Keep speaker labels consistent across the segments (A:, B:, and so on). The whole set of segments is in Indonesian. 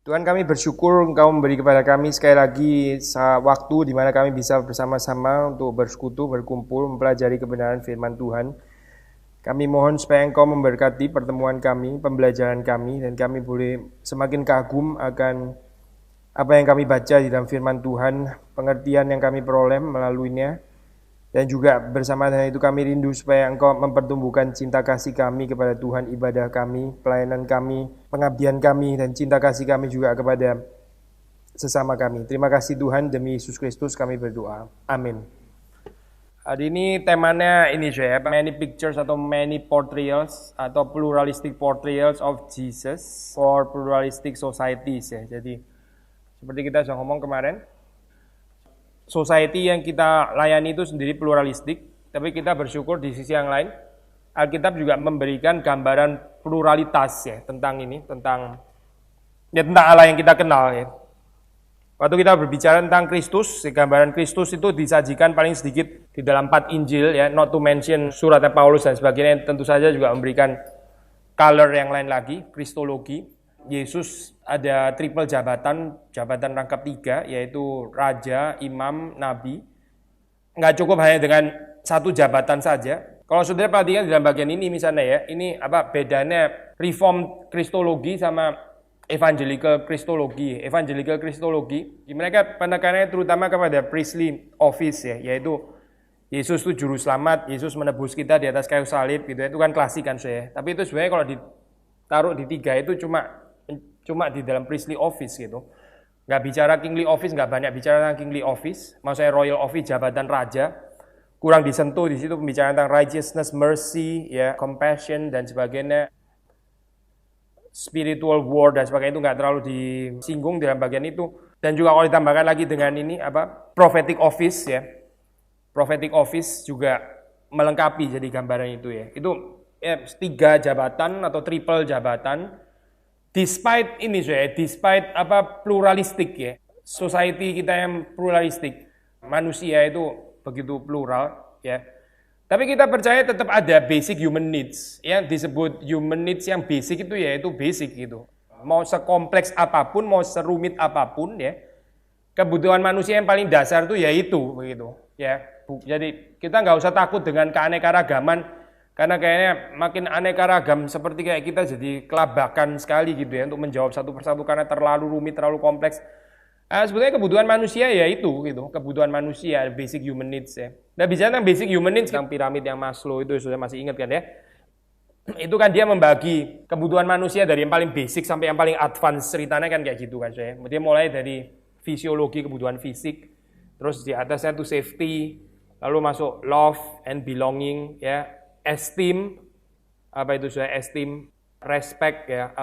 A: Tuhan, kami bersyukur Engkau memberi kepada kami sekali lagi waktu di mana kami bisa bersama-sama untuk bersekutu, berkumpul, mempelajari kebenaran firman Tuhan. Kami mohon supaya Engkau memberkati pertemuan kami, pembelajaran kami, dan kami boleh semakin kagum akan apa yang kami baca di dalam firman Tuhan, pengertian yang kami peroleh melaluinya. Dan juga bersama dengan itu kami rindu supaya Engkau mempertumbuhkan cinta kasih kami kepada Tuhan, ibadah kami, pelayanan kami, pengabdian kami, dan cinta kasih kami juga kepada sesama kami. Terima kasih Tuhan, demi Yesus Kristus kami berdoa. Amin. Hari ini temanya ini saya, many pictures atau many portrayals atau pluralistic portrayals of Jesus for pluralistic societies ya. Jadi seperti kita sudah ngomong kemarin, society yang kita layani itu sendiri pluralistik, tapi kita bersyukur di sisi yang lain, Alkitab juga memberikan gambaran pluralitas ya tentang ini, tentang Allah yang kita kenal ya. Waktu kita berbicara tentang Kristus, gambaran Kristus itu disajikan paling sedikit di dalam 4 Injil ya, not to mention suratnya Paulus dan sebagainya, tentu saja juga memberikan color yang lain lagi, kristologi. Yesus ada triple jabatan rangkap 3, yaitu raja, imam, nabi. Nggak cukup hanya dengan satu jabatan saja. Kalau saudara perhatikan dalam bagian ini misalnya ya, ini apa bedanya reform kristologi sama evangelical kristologi. Evangelical kristologi, mereka penekanannya terutama kepada priestly office ya, yaitu Yesus itu juru selamat, Yesus menebus kita di atas kayu salib gitu. Itu kan klasik kan saya. Tapi itu sebenarnya kalau ditaruh di 3 itu cuma di dalam priestly office gitu. Nggak bicara kingly office, nggak banyak bicara tentang kingly office. Maksudnya royal office, jabatan raja. Kurang disentuh di situ pembicaraan tentang righteousness, mercy, ya, compassion dan sebagainya. Spiritual war dan sebagainya itu nggak terlalu disinggung dalam bagian itu. Dan juga kalau ditambahkan lagi dengan ini prophetic office ya. Prophetic office juga melengkapi jadi gambaran itu ya. Itu 3 jabatan atau triple jabatan. Despite pluralistik ya, society kita yang pluralistik, manusia itu begitu plural ya. Tapi kita percaya tetap ada basic human needs, yang disebut human needs yang basic itu ya itu basic gitu. Mau sekompleks apapun, mau serumit apapun ya, kebutuhan manusia yang paling dasar itu ya itu begitu ya. Jadi kita nggak usah takut dengan keanekaragaman. Karena kayaknya makin aneka ragam seperti kayak kita jadi kelabakan sekali gitu ya untuk menjawab satu persatu karena terlalu rumit, terlalu kompleks. Sebetulnya kebutuhan manusia ya itu gitu, kebutuhan manusia, basic human needs ya. Nah bicara tentang basic human needs, tentang piramid yang Maslow itu sudah masih ingat kan ya? Itu kan dia membagi kebutuhan manusia dari yang paling basic sampai yang paling advance, ceritanya kan kayak gitu kan saya. Dia mulai dari fisiologi, kebutuhan fisik, terus di atasnya tuh safety, lalu masuk love and belonging ya. Esteem, esteem, respect ya,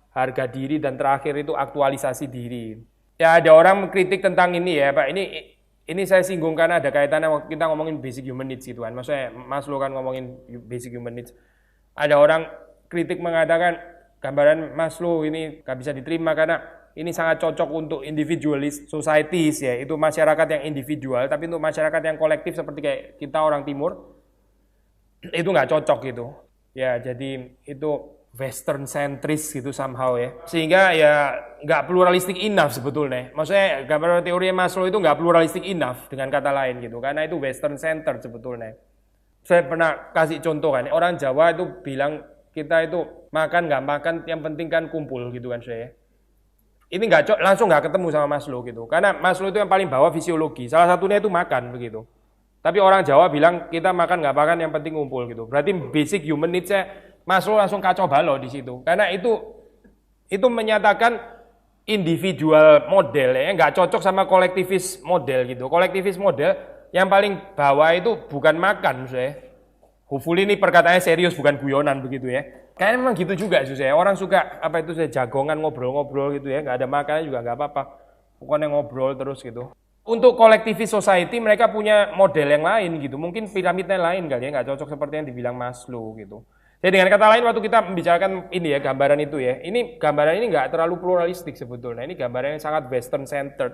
A: harga diri, dan terakhir itu aktualisasi diri. Ya ada orang mengkritik tentang ini ya Pak, ini saya singgung karena ada kaitannya waktu kita ngomongin basic human needs gitu kan. Maksudnya Maslow kan ngomongin basic human needs. Ada orang kritik mengatakan gambaran Maslow ini gak bisa diterima karena ini sangat cocok untuk individualist societies ya, itu masyarakat yang individual, tapi untuk masyarakat yang kolektif seperti kayak kita orang timur, itu nggak cocok gitu ya, jadi itu western centris gitu somehow ya, sehingga ya nggak pluralistic enough sebetulnya. Maksudnya gambaran teori Maslow itu nggak pluralistic enough dengan kata lain gitu, karena itu western center sebetulnya. Saya pernah kasih contoh kan, orang Jawa itu bilang kita itu makan nggak makan yang penting kan kumpul gitu kan saya. Ini langsung nggak ketemu sama Maslow gitu, karena Maslow itu yang paling bawah fisiologi, salah satunya itu makan begitu. Tapi orang Jawa bilang kita makan nggak makan yang penting ngumpul gitu. Berarti basic human needs-nya Maslow langsung kacau balau di situ. Karena itu menyatakan individual model ya, nggak cocok sama kolektivis model gitu. Kolektivis model yang paling bawah itu bukan makan, saya. Hopefully ini perkataannya serius bukan guyonan begitu ya. Kayaknya memang gitu juga saya. Orang suka jagongan ngobrol-ngobrol gitu ya, nggak ada makannya juga nggak apa-apa. Pokoknya ngobrol terus gitu. Untuk kolektivis society mereka punya model yang lain gitu, mungkin piramidnya lain kali ya, nggak cocok seperti yang dibilang Maslow gitu. Jadi dengan kata lain waktu kita membicarakan ini ya gambaran itu ya, ini gambaran ini nggak terlalu pluralistik sebetulnya, ini gambaran yang sangat western centered.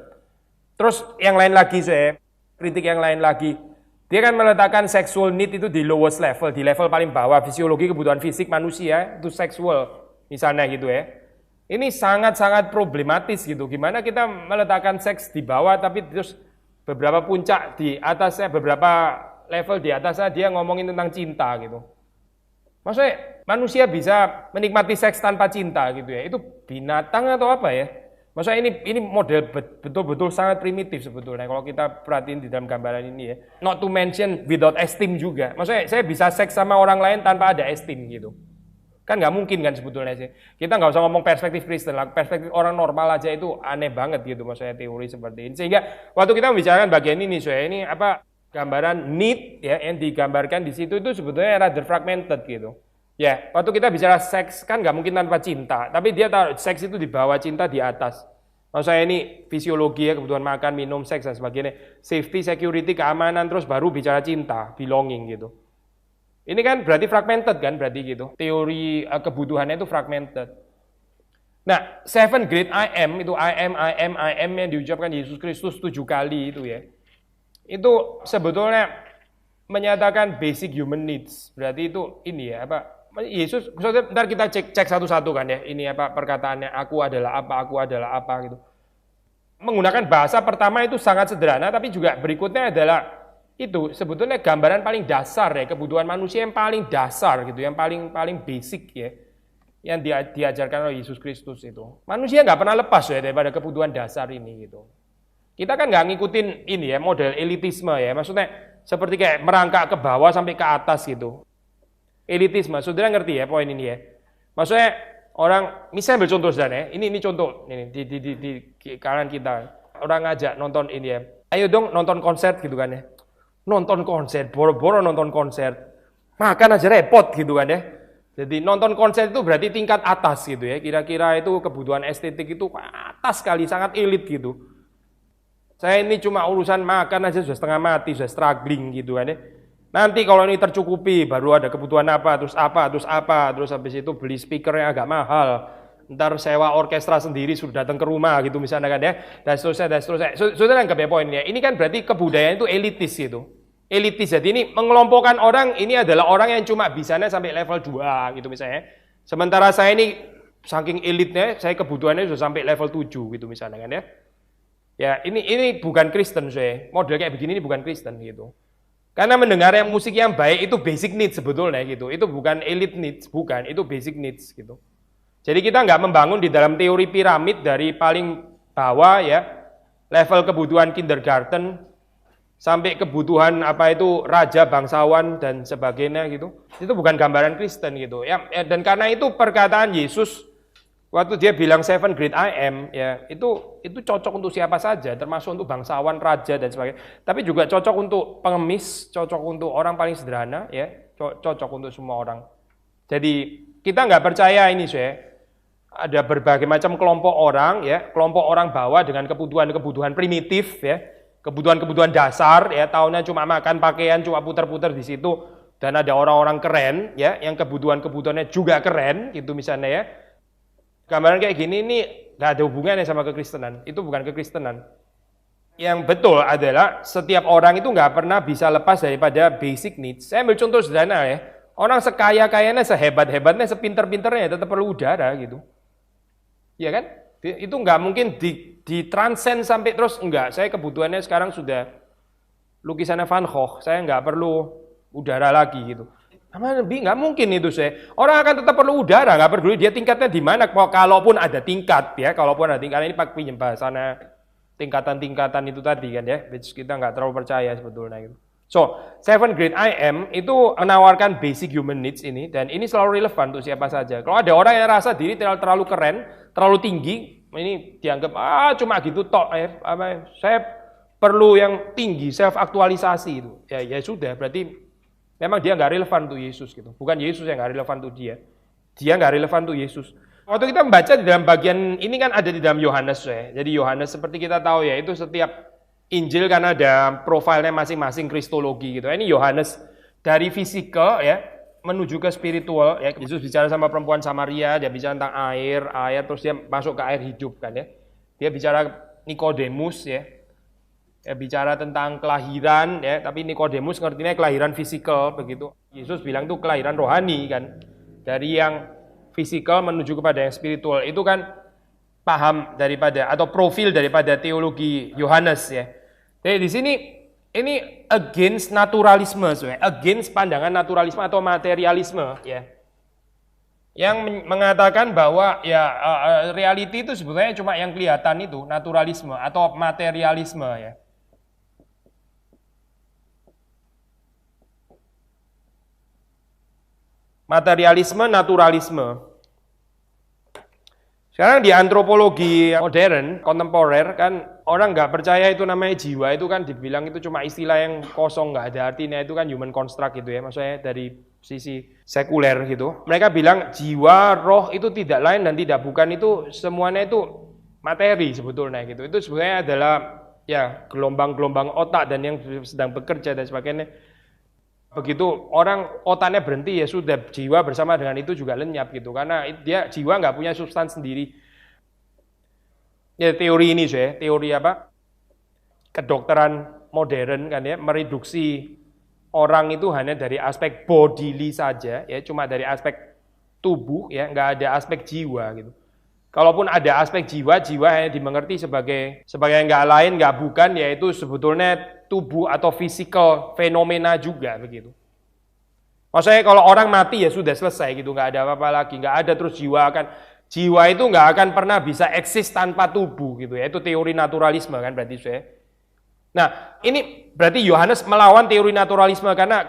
A: Terus yang lain lagi saya kritik yang lain lagi, dia kan meletakkan sexual need itu di lowest level, di level paling bawah, fisiologi kebutuhan fisik manusia itu seksual misalnya gitu ya. Ini sangat-sangat problematis gitu. Gimana kita meletakkan seks di bawah tapi terus beberapa puncak di atasnya, beberapa level di atasnya dia ngomongin tentang cinta gitu. Maksudnya manusia bisa menikmati seks tanpa cinta gitu ya. Itu binatang atau apa ya? Maksudnya ini model betul-betul sangat primitif sebetulnya kalau kita perhatiin di dalam gambaran ini ya. Not to mention without esteem juga. Maksudnya saya bisa seks sama orang lain tanpa ada esteem gitu. Kan nggak mungkin kan sebetulnya sih. Kita nggak usah ngomong perspektif Kristen lah, perspektif orang normal aja itu aneh banget gitu maksudnya teori seperti ini. Sehingga waktu kita membicarakan bagian ini, saya ini apa gambaran need ya yang digambarkan di situ itu sebetulnya rather fragmented gitu. Ya, waktu kita bicara seks kan nggak mungkin tanpa cinta, tapi dia taruh seks itu di bawah, cinta di atas. Maksudnya ini fisiologi ya, kebutuhan makan, minum, seks dan sebagainya, safety, security, keamanan, terus baru bicara cinta, belonging gitu. Ini kan berarti fragmented kan, berarti gitu. Teori kebutuhannya itu fragmented. Nah, 7 great I am, itu I am yang diucapkan Yesus Kristus 7 kali itu ya. Itu sebetulnya menyatakan basic human needs. Berarti itu ini ya, apa? Yesus, ntar kita cek satu-satu kan ya. Ini apa perkataannya, aku adalah apa gitu. Menggunakan bahasa pertama itu sangat sederhana, tapi juga berikutnya adalah itu sebetulnya gambaran paling dasar ya, kebutuhan manusia yang paling dasar gitu, yang paling basic ya, yang diajarkan oleh Yesus Kristus itu. Manusia nggak pernah lepas ya daripada kebutuhan dasar ini gitu. Kita kan nggak ngikutin ini ya, model elitisme ya, maksudnya seperti kayak merangkak ke bawah sampai ke atas gitu. Elitisme, saudara ngerti ya poin ini ya. Maksudnya orang, misalnya ambil contoh saudara ya, ini contoh ini di kalangan kita, orang ngajak nonton ini ya, ayo dong nonton konser gitu kan ya. Nonton konser, boro-boro nonton konser, makan aja repot gitu kan ya. Jadi nonton konser itu berarti tingkat atas gitu ya, kira-kira itu kebutuhan estetik itu atas sekali, sangat elit gitu. Saya ini cuma urusan makan aja sudah setengah mati, sudah struggling gitu kan ya. Nanti kalau ini tercukupi, baru ada kebutuhan terus habis itu beli speaker yang agak mahal, ntar sewa orkestra sendiri sudah datang ke rumah gitu misalnya kan ya, dan seterusnya. Saudara anggap ya poinnya, ini kan berarti kebudayaan itu elitis gitu. Elitis, jadi ini mengelompokkan orang, ini adalah orang yang cuma bisanya sampai level 2 gitu misalnya. Sementara saya ini saking elitnya, saya kebutuhannya sudah sampai level 7 gitu misalnya kan ya. Ya, ini bukan Kristen saya. Model kayak begini ini bukan Kristen gitu. Karena mendengar yang musik yang baik itu basic needs sebetulnya gitu. Itu bukan elite needs, bukan, itu basic needs gitu. Jadi kita nggak membangun di dalam teori piramid dari paling bawah ya, level kebutuhan kindergarten sampai kebutuhan apa itu raja bangsawan dan sebagainya gitu. Itu bukan gambaran Kristen gitu. Ya, dan karena itu perkataan Yesus waktu dia bilang 7 great I am ya, itu cocok untuk siapa saja, termasuk untuk bangsawan, raja dan sebagainya. Tapi juga cocok untuk pengemis, cocok untuk orang paling sederhana ya, cocok untuk semua orang. Jadi kita nggak percaya ini saya. Ada berbagai macam kelompok orang ya, kelompok orang bawah dengan kebutuhan primitif ya, kebutuhan dasar ya, tahunya cuma makan, pakaian, cuma putar-putar di situ, dan ada orang-orang keren ya, yang kebutuhannya juga keren gitu misalnya ya. Gambaran kayak gini ini nggak ada hubungannya sama kekristenan, itu bukan kekristenan. Yang betul adalah setiap orang itu nggak pernah bisa lepas daripada basic needs. Saya ambil contoh sederhana ya, orang sekaya-kayanya, sehebat-hebatnya, sepinter-pinternya tetap perlu udara gitu. Ya kan? Itu nggak mungkin ditranscend sampai terus, enggak. Saya kebutuhannya sekarang sudah lukisannya Van Gogh, saya nggak perlu udara lagi gitu. Nggak mungkin itu saya. Orang akan tetap perlu udara, nggak peduli dia tingkatnya di mana. Kalaupun ada tingkat ya, ini pakai pinjam bahasanya tingkatan-tingkatan itu tadi kan ya, which kita nggak terlalu percaya sebetulnya gitu. So, 7 great I am itu menawarkan basic human needs ini, dan ini selalu relevan untuk siapa saja. Kalau ada orang yang rasa diri terlalu keren, terlalu tinggi, ini dianggap cuma gitu tok, saya perlu yang tinggi, self aktualisasi itu. Ya sudah, berarti memang dia nggak relevan untuk Yesus gitu. Bukan Yesus yang nggak relevan untuk dia. Dia nggak relevan untuk Yesus. Waktu kita membaca di dalam bagian ini kan ada di dalam Yohanes ya. Jadi Yohanes seperti kita tahu ya, itu setiap Injil kan ada profilnya masing-masing kristologi gitu. Ini Yohanes dari fisikal ya menuju ke spiritual ya. Yesus bicara sama perempuan Samaria, dia bicara tentang air, terus dia masuk ke air hidup kan ya. Dia bicara Nikodemus ya. Ya bicara tentang kelahiran ya, tapi Nikodemus ngertinya kelahiran fisikal begitu. Yesus bilang itu kelahiran rohani kan. Dari yang fisikal menuju kepada yang spiritual. Itu kan paham daripada atau profil daripada teologi Yohanes ya. Jadi di sini ini against naturalisme, against pandangan naturalisme atau materialisme ya. Yang mengatakan bahwa ya reality itu sebetulnya cuma yang kelihatan itu, naturalisme atau materialisme ya. Materialisme, naturalisme. Sekarang di antropologi modern, kontemporer kan orang nggak percaya itu namanya jiwa, itu kan dibilang itu cuma istilah yang kosong, nggak ada artinya, itu kan human construct gitu ya, maksudnya dari sisi sekuler gitu. Mereka bilang jiwa, roh itu tidak lain dan tidak bukan, itu semuanya itu materi sebetulnya gitu. Itu sebenarnya adalah ya gelombang-gelombang otak dan yang sedang bekerja dan sebagainya. Begitu orang otaknya berhenti ya sudah, jiwa bersama dengan itu juga lenyap gitu, karena dia jiwa nggak punya substansi sendiri. Ya teori ini ya, teori apa? Kedokteran modern kan ya, mereduksi orang itu hanya dari aspek bodily saja ya, cuma dari aspek tubuh ya, nggak ada aspek jiwa gitu. Kalaupun ada aspek jiwa, jiwa hanya dimengerti sebagai yang nggak lain, nggak bukan, yaitu sebetulnya tubuh atau physical fenomena juga begitu. Maksudnya kalau orang mati ya sudah selesai gitu, nggak ada apa-apa lagi, nggak ada terus jiwa itu nggak akan pernah bisa eksis tanpa tubuh gitu ya. Itu teori naturalisme kan berarti saya. Nah ini berarti Yohanes melawan teori naturalisme karena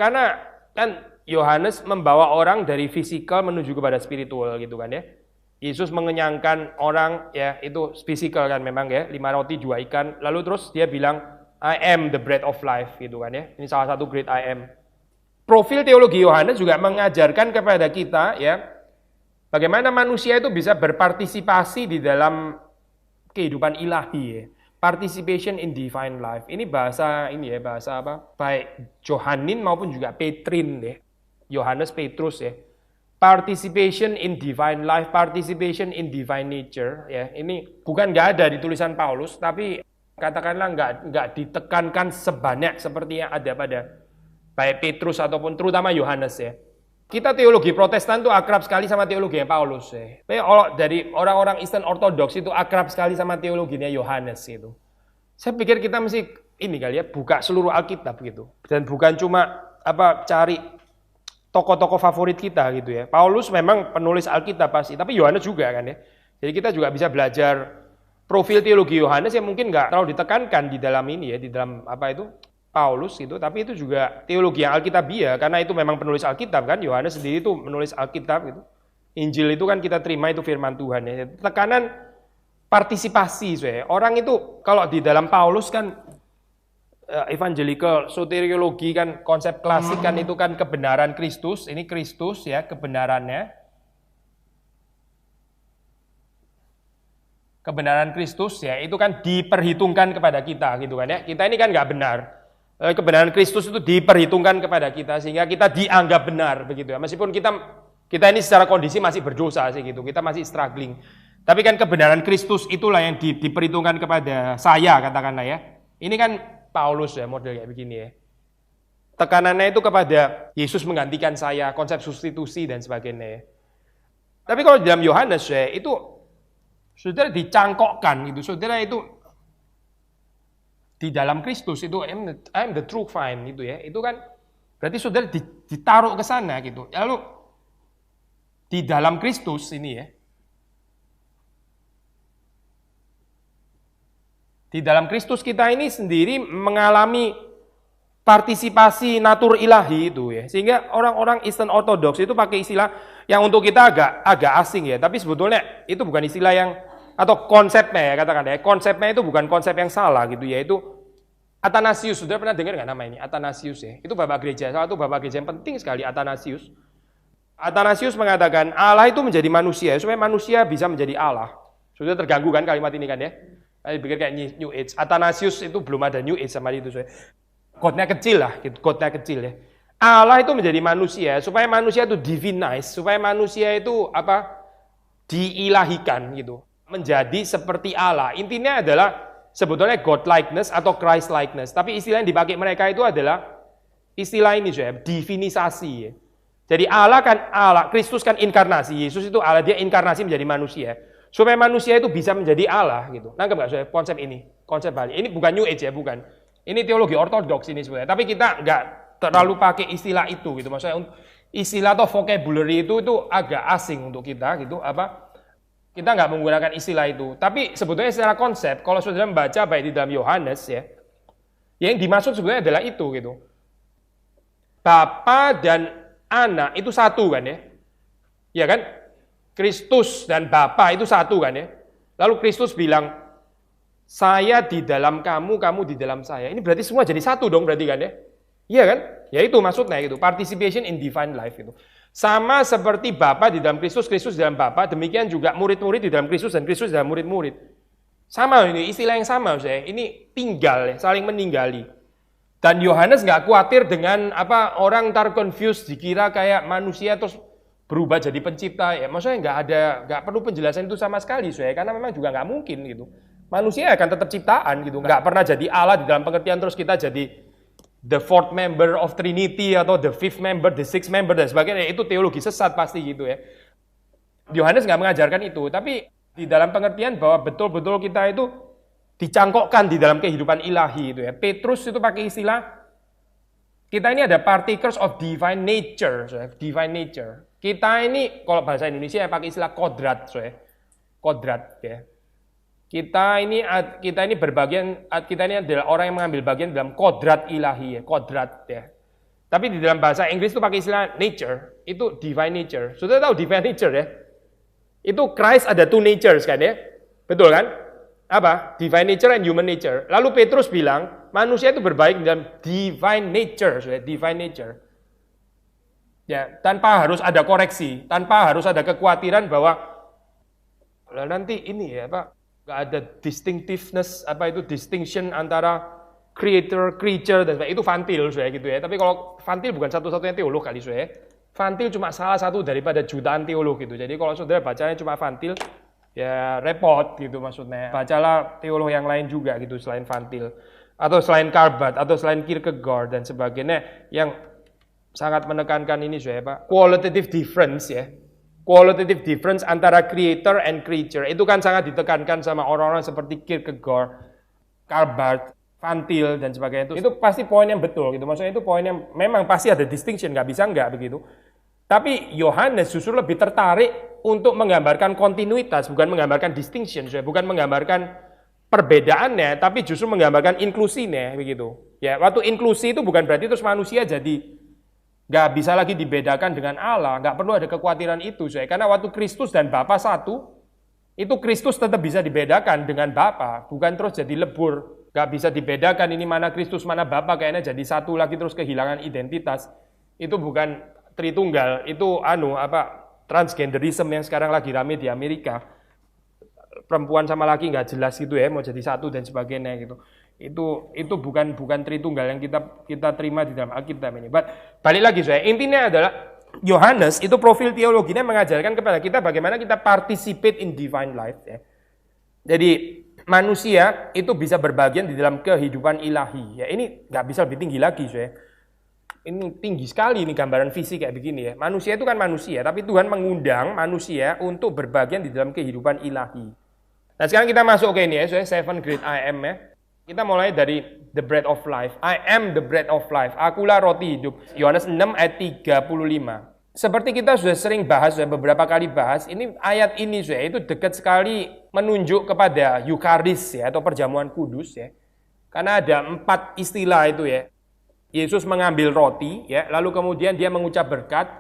A: kan Yohanes membawa orang dari fisikal menuju kepada spiritual gitu kan ya. Yesus mengenyangkan orang ya, itu fisikal kan memang ya, 5 roti 2 ikan, lalu terus dia bilang I am the bread of life gitu kan ya. Ini salah satu great I am. Profil teologi Yohanes juga mengajarkan kepada kita ya, bagaimana manusia itu bisa berpartisipasi di dalam kehidupan ilahi ya. Participation in divine life. Ini bahasa apa? Baik Johanin maupun juga Petrin ya. Yohanes Petrus ya. Participation in divine life, participation in divine nature ya. Ini bukan nggak ada di tulisan Paulus, tapi katakanlah nggak ditekankan sebanyak seperti yang ada pada baik Petrus ataupun terutama Yohanes ya. Kita teologi Protestan tuh akrab sekali sama teologinya Paulus ya. Tapi dari orang-orang Eastern Orthodox itu akrab sekali sama teologinya Yohanes gitu. Saya pikir kita mesti ini kali ya, buka seluruh Alkitab gitu. Dan bukan cuma cari tokoh-tokoh favorit kita gitu ya. Paulus memang penulis Alkitab pasti, tapi Yohanes juga kan ya. Jadi kita juga bisa belajar profil teologi Yohanes yang mungkin nggak terlalu ditekankan di dalam ini ya, di dalam Paulus gitu, tapi itu juga teologi yang Alkitabiah karena itu memang penulis Alkitab kan. Yohanes sendiri itu menulis Alkitab gitu. Injil itu kan kita terima itu firman Tuhan ya. Tekanan partisipasi saya. Orang itu kalau di dalam Paulus kan evangelical soteriologi kan konsep klasik kan itu kan kebenaran Kristus, ini Kristus ya kebenarannya. Kebenaran Kristus ya itu kan diperhitungkan kepada kita gitu kan ya. Kita ini kan nggak benar. Kebenaran Kristus itu diperhitungkan kepada kita sehingga kita dianggap benar begitu ya. Meskipun kita ini secara kondisi masih berdosa sih gitu. Kita masih struggling. Tapi kan kebenaran Kristus itulah yang diperhitungkan kepada saya katakanlah ya. Ini kan Paulus ya model kayak begini ya. Tekanannya itu kepada Yesus menggantikan saya, konsep substitusi dan sebagainya ya. Tapi kalau dalam Yohanes ya itu saudara dicangkokkan gitu. Saudara itu di dalam Kristus itu I am the true vine gitu ya. Itu kan berarti saudara ditaruh ke sana gitu. Lalu di dalam Kristus ini ya. Di dalam Kristus kita ini sendiri mengalami partisipasi natur ilahi itu ya. Sehingga orang-orang Eastern Orthodox itu pakai istilah yang untuk kita agak asing ya. Tapi sebetulnya itu bukan istilah yang atau konsepnya ya katakan ya. Konsepnya itu bukan konsep yang salah gitu ya. Itu Athanasius, sudah pernah dengar nggak nama ini? Athanasius ya. Itu bapak gereja, salah satu bapak gereja yang penting sekali Athanasius. Athanasius mengatakan Allah itu menjadi manusia supaya manusia bisa menjadi Allah. Sudah terganggu kan kalimat ini kan ya? Saya pikir kayak New Age. Athanasius itu belum ada New Age sama itu. Godnya kecil lah, godnya kecil ya. Allah itu menjadi manusia supaya manusia itu divinized, supaya manusia itu diilahikan gitu, menjadi seperti Allah. Intinya adalah sebetulnya God likeness atau Christ likeness. Tapi istilah yang dipakai mereka itu adalah istilah ini divinisasi ya. Jadi Allah kan Allah, Kristus kan inkarnasi, Yesus itu Allah, dia inkarnasi menjadi manusia. Supaya manusia itu bisa menjadi Allah gitu. Nangkep nggak saya konsep ini? Konsep Bali. Ini bukan New Age ya, bukan. Ini teologi ortodoks ini sebenarnya. Tapi kita nggak terlalu pakai istilah itu gitu. Maksudnya istilah atau vocabulary itu agak asing untuk kita gitu. Kita nggak menggunakan istilah itu. Tapi sebetulnya secara konsep, kalau saudara membaca baik di dalam Yohanes ya, yang dimaksud sebenarnya adalah itu gitu. Bapa dan anak itu satu kan ya. Ya kan? Kristus dan Bapa itu satu kan ya. Lalu Kristus bilang, saya di dalam kamu, kamu di dalam saya. Ini berarti semua jadi satu dong berarti kan ya. Iya kan? Ya itu maksudnya gitu. Participation in divine life itu. Sama seperti Bapa di dalam Kristus, Kristus di dalam Bapa, demikian juga murid-murid di dalam Kristus dan Kristus di dalam murid-murid. Sama ini, istilah yang sama saya. Ini tinggal ya, saling meninggali. Dan Yohanes nggak khawatir dengan orang confused dikira kayak manusia terus berubah jadi pencipta ya, maksudnya nggak perlu penjelasan itu sama sekali saya, karena memang juga nggak mungkin gitu. Manusia akan tetap ciptaan gitu, nggak pernah jadi Allah di dalam pengertian terus kita jadi the fourth member of Trinity atau the fifth member, the sixth member dan sebagainya. Itu teologi sesat pasti gitu ya. Yohanes nggak mengajarkan itu, tapi di dalam pengertian bahwa betul-betul kita itu dicangkokkan di dalam kehidupan ilahi itu ya. Petrus itu pakai istilah kita ini ada partakers of divine nature, divine nature. Kita ini, kalau bahasa Indonesia ya pakai istilah kodrat, kodrat ya. Kita ini adalah orang yang mengambil bagian dalam kodrat ilahi ya, kodrat ya. Tapi di dalam bahasa Inggris itu pakai istilah nature, itu divine nature. Sudah tahu divine nature ya? Itu Christ ada two natures kan ya? Betul kan? Apa? Divine nature and human nature. Lalu Petrus bilang, manusia itu berbaik dalam divine nature, divine nature. Ya, tanpa harus ada koreksi, tanpa harus ada kekhawatiran bahwa nanti ini ya nggak ada distinctiveness, distinction antara creator, creature dan sebagainya. Itu Fantil gitu ya. Tapi kalau Fantil bukan satu-satunya teolog kali Fantil cuma salah satu daripada jutaan teolog gitu. Jadi kalau saudara bacanya cuma Fantil, ya repot gitu maksudnya. Bacalah teolog yang lain juga gitu selain Fantil, atau selain Calvert, atau selain Kierkegaard dan sebagainya yang sangat menekankan ini qualitative difference ya. Qualitative difference antara creator and creature. Itu kan sangat ditekankan sama orang-orang seperti Kierkegaard, Calvert, Fantil dan sebagainya. Itu pasti poin yang betul gitu. Maksudnya itu poin yang memang pasti ada distinction, nggak bisa nggak begitu. Tapi Yohanes justru lebih tertarik untuk menggambarkan kontinuitas, bukan menggambarkan distinction, bukan menggambarkan perbedaannya, tapi justru menggambarkan inklusinya begitu. Ya, waktu inklusi itu bukan berarti terus manusia jadi nggak bisa lagi dibedakan dengan Allah, nggak perlu ada kekhawatiran itu, karena waktu Kristus dan Bapa satu, itu Kristus tetap bisa dibedakan dengan Bapa, bukan terus jadi lebur, nggak bisa dibedakan ini mana Kristus mana Bapa, kayaknya jadi satu lagi terus kehilangan identitas. Itu bukan Tritunggal, itu transgenderisme yang sekarang lagi rame di Amerika. Perempuan sama laki nggak jelas gitu ya, mau jadi satu dan sebagainya gitu. Itu bukan Tritunggal yang kita terima di dalam Alkitab ini. Balik lagi intinya adalah Yohanes itu profil teologinya mengajarkan kepada kita bagaimana kita participate in divine life ya. Jadi manusia itu bisa berbagian di dalam kehidupan ilahi ya. Ini nggak bisa lebih tinggi lagi Ini tinggi sekali ini gambaran fisik kayak begini ya. Manusia itu kan manusia, tapi Tuhan mengundang manusia untuk berbagian di dalam kehidupan ilahi. Nah sekarang kita masuk ke ini ya, Seven Great I Am ya. Kita mulai dari the bread of life. I am the bread of life. Akulah roti hidup. Yohanes 6 ayat 35. Seperti kita sudah sering bahas, beberapa kali bahas, ini ayat ini itu dekat sekali menunjuk kepada Eucharis ya, atau perjamuan kudus ya. Karena ada 4 istilah itu ya. Yesus mengambil roti ya, lalu kemudian dia mengucap berkat,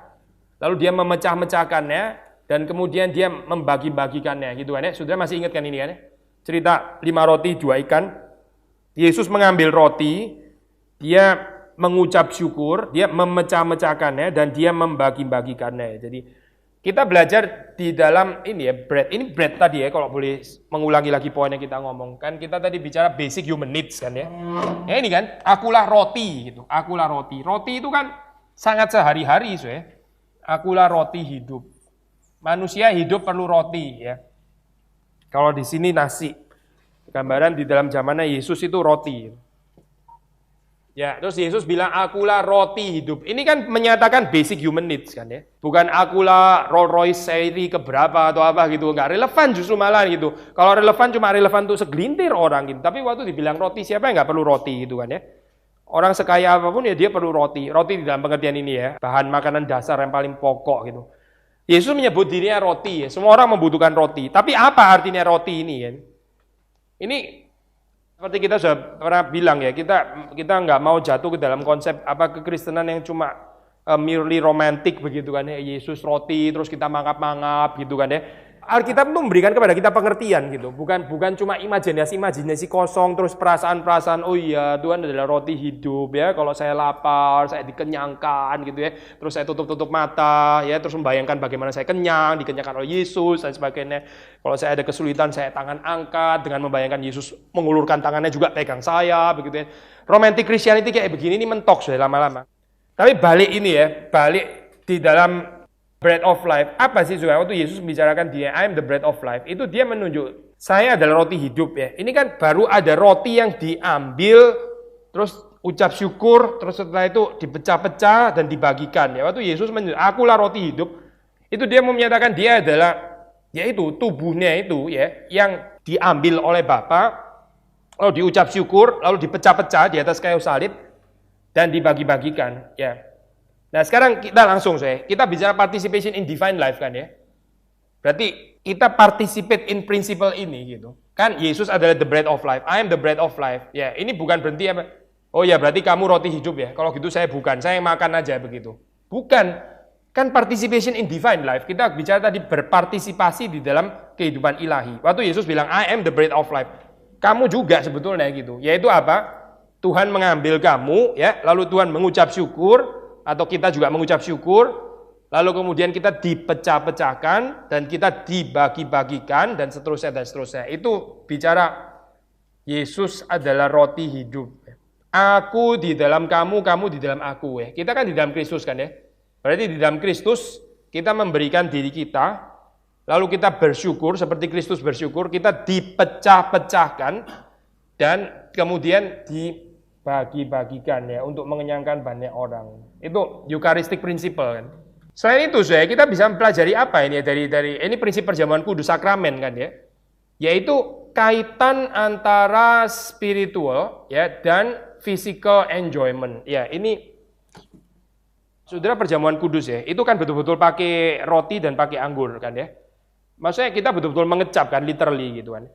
A: lalu dia memecah-mecahkannya, dan kemudian dia membagi-bagikannya gitu kan ya. Saudara masih ingat kan ini kan ya? Cerita 5 roti 2 ikan. Yesus mengambil roti, dia mengucap syukur, dia memecah-mecahkannya, dan dia membagi-bagikannya. Jadi kita belajar di dalam ini ya, bread. Ini bread tadi ya, kalau boleh mengulangi lagi poin yang kita ngomong. Kan kita tadi bicara basic human needs kan ya. Ya ini kan, akulah roti gitu. Akulah roti. Roti itu kan sangat sehari-hari Akulah roti hidup. Manusia hidup perlu roti ya. Kalau di sini nasi. Gambaran di dalam zamannya Yesus itu roti. Ya, terus Yesus bilang akulah roti hidup. Ini kan menyatakan basic human needs kan ya. Bukan akulah Rolls Royce seri keberapa atau apa gitu. Enggak relevan justru malah gitu. Kalau relevan cuma relevan untuk segelintir orang gitu. Tapi waktu dibilang roti, siapa yang enggak perlu roti gitu kan ya. Orang sekaya apapun ya dia perlu roti. Roti di dalam pengertian ini ya, bahan makanan dasar yang paling pokok gitu. Yesus menyebut dirinya roti ya. Semua orang membutuhkan roti. Tapi apa artinya roti ini ya? Ini seperti kita sudah pernah bilang ya, kita nggak mau jatuh ke dalam konsep kekristenan yang cuma merely romantic begitu kan ya, Yesus roti terus kita mangap-mangap gitu kan ya. Alkitab itu memberikan kepada kita pengertian gitu, bukan cuma imajinasi kosong terus perasaan-perasaan oh iya Tuhan adalah roti hidup ya, kalau saya lapar saya dikenyangkan gitu ya, terus saya tutup mata ya, terus membayangkan bagaimana saya kenyang, dikenyangkan oleh Yesus dan sebagainya. Kalau saya ada kesulitan saya tangan angkat dengan membayangkan Yesus mengulurkan tangannya juga pegang saya begitu ya. Romantic Christianity kayak begini ini mentok sudah lama-lama. Tapi balik di dalam bread of life, apa sih saudara? Waktu Yesus membicarakan dia, I am the bread of life, itu dia menunjuk, saya adalah roti hidup ya. Ini kan baru ada roti yang diambil, terus ucap syukur, terus setelah itu dipecah-pecah dan dibagikan ya. Waktu Yesus menunjuk, akulah roti hidup, itu dia menyatakan dia adalah, yaitu tubuhnya itu ya, yang diambil oleh Bapa, lalu diucap syukur, lalu dipecah-pecah di atas kayu salib, dan dibagi-bagikan ya. Nah sekarang kita langsung kita bicara participation in divine life kan ya. Berarti kita participate in principle ini gitu. Kan Yesus adalah the bread of life. I am the bread of life. Ya ini bukan berhenti apa. Oh ya berarti kamu roti hidup ya. Kalau gitu saya bukan. Saya makan aja begitu. Bukan. Kan participation in divine life. Kita bicara tadi berpartisipasi di dalam kehidupan ilahi. Waktu Yesus bilang I am the bread of life. Kamu juga sebetulnya gitu. Yaitu apa? Tuhan mengambil kamu ya. Lalu Tuhan mengucap syukur. Atau kita juga mengucap syukur, lalu kemudian kita dipecah-pecahkan, dan kita dibagi-bagikan, dan seterusnya, dan seterusnya. Itu bicara Yesus adalah roti hidup. Aku di dalam kamu, kamu di dalam aku. Ya. Kita kan di dalam Kristus kan ya. Berarti di dalam Kristus, kita memberikan diri kita, lalu kita bersyukur, seperti Kristus bersyukur, kita dipecah-pecahkan, dan kemudian dibagi-bagikan ya untuk mengenyangkan banyak orang. Itu Eucharistic principle kan. Selain itu kita bisa mempelajari apa ini ya dari ini prinsip perjamuan kudus sakramen kan ya. Yaitu kaitan antara spiritual ya dan physical enjoyment. Ya, ini saudara perjamuan kudus ya. Itu kan betul-betul pakai roti dan pakai anggur kan ya. Maksudnya kita betul-betul mengecap kan literally gitu kan.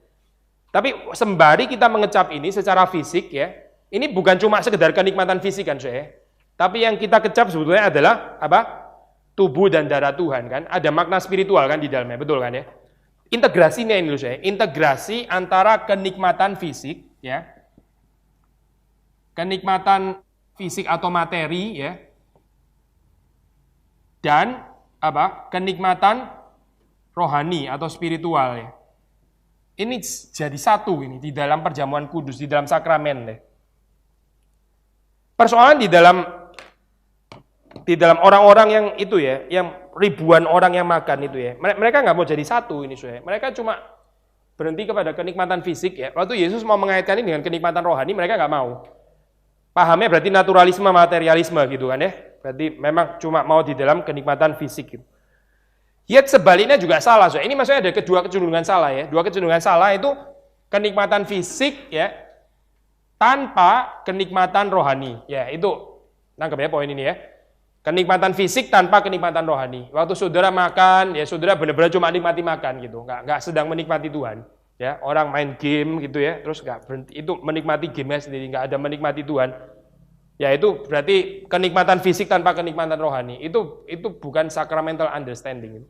A: Tapi sembari kita mengecap ini secara fisik ya, ini bukan cuma sekedar kenikmatan fisik kan saya. Tapi yang kita kecap sebetulnya adalah apa? Tubuh dan darah Tuhan kan. Ada makna spiritual kan di dalamnya, betul kan ya? Integrasinya ini loh saya. Integrasi antara kenikmatan fisik ya. Kenikmatan fisik atau materi ya. Dan apa? Kenikmatan rohani atau spiritual ya. Ini jadi satu ini di dalam perjamuan kudus, di dalam sakramen deh. Persoalan di dalam orang-orang yang itu ya, yang ribuan orang yang makan itu ya, mereka nggak mau jadi satu ini saya. Mereka cuma berhenti kepada kenikmatan fisik ya. Waktu Yesus mau mengaitkan ini dengan kenikmatan rohani, mereka nggak mau. Pahamnya berarti naturalisme, materialisme gitu kan ya. Berarti memang cuma mau di dalam kenikmatan fisik gitu. Yet sebaliknya juga salah. So. Ini maksudnya ada kedua kecenderungan salah ya. Dua kecenderungan salah itu kenikmatan fisik ya, tanpa kenikmatan rohani. Ya itu nangkep ya poin ini ya. Kenikmatan fisik tanpa kenikmatan rohani. Waktu saudara makan, ya saudara benar-benar cuma nikmati makan gitu, nggak sedang menikmati Tuhan. Ya orang main game gitu ya, terus nggak berhenti itu menikmati gamenya sendiri, nggak ada menikmati Tuhan. Ya itu berarti kenikmatan fisik tanpa kenikmatan rohani. Itu bukan sacramental understanding.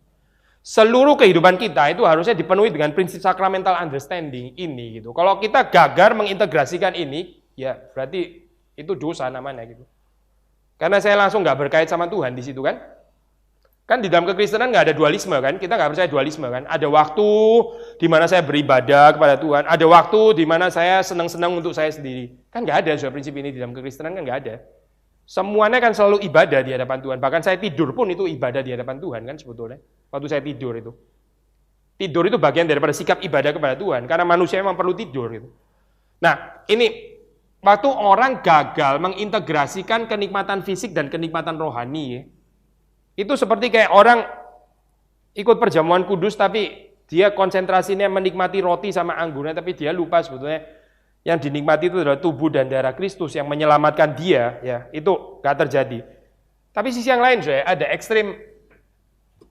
A: Seluruh kehidupan kita itu harusnya dipenuhi dengan prinsip sacramental understanding ini gitu. Kalau kita gagal mengintegrasikan ini, ya berarti itu dosa namanya gitu. Karena saya langsung nggak berkait sama Tuhan di situ kan. Kan di dalam kekristenan nggak ada dualisme kan. Kita nggak percaya dualisme kan. Ada waktu di mana saya beribadah kepada Tuhan. Ada waktu di mana saya senang-senang untuk saya sendiri. Kan nggak ada soal prinsip ini di dalam kekristenan kan nggak ada. Semuanya kan selalu ibadah di hadapan Tuhan. Bahkan saya tidur pun itu ibadah di hadapan Tuhan kan sebetulnya. Waktu saya tidur itu. Tidur itu bagian daripada sikap ibadah kepada Tuhan. Karena manusia memang perlu tidur gitu. Nah ini Waktu orang gagal mengintegrasikan kenikmatan fisik dan kenikmatan rohani, ya, itu seperti kayak orang ikut perjamuan kudus tapi dia konsentrasinya menikmati roti sama anggurnya, tapi dia lupa sebetulnya yang dinikmati itu adalah tubuh dan darah Kristus yang menyelamatkan dia, ya itu gak terjadi. Tapi sisi yang lain, saya ada ekstrim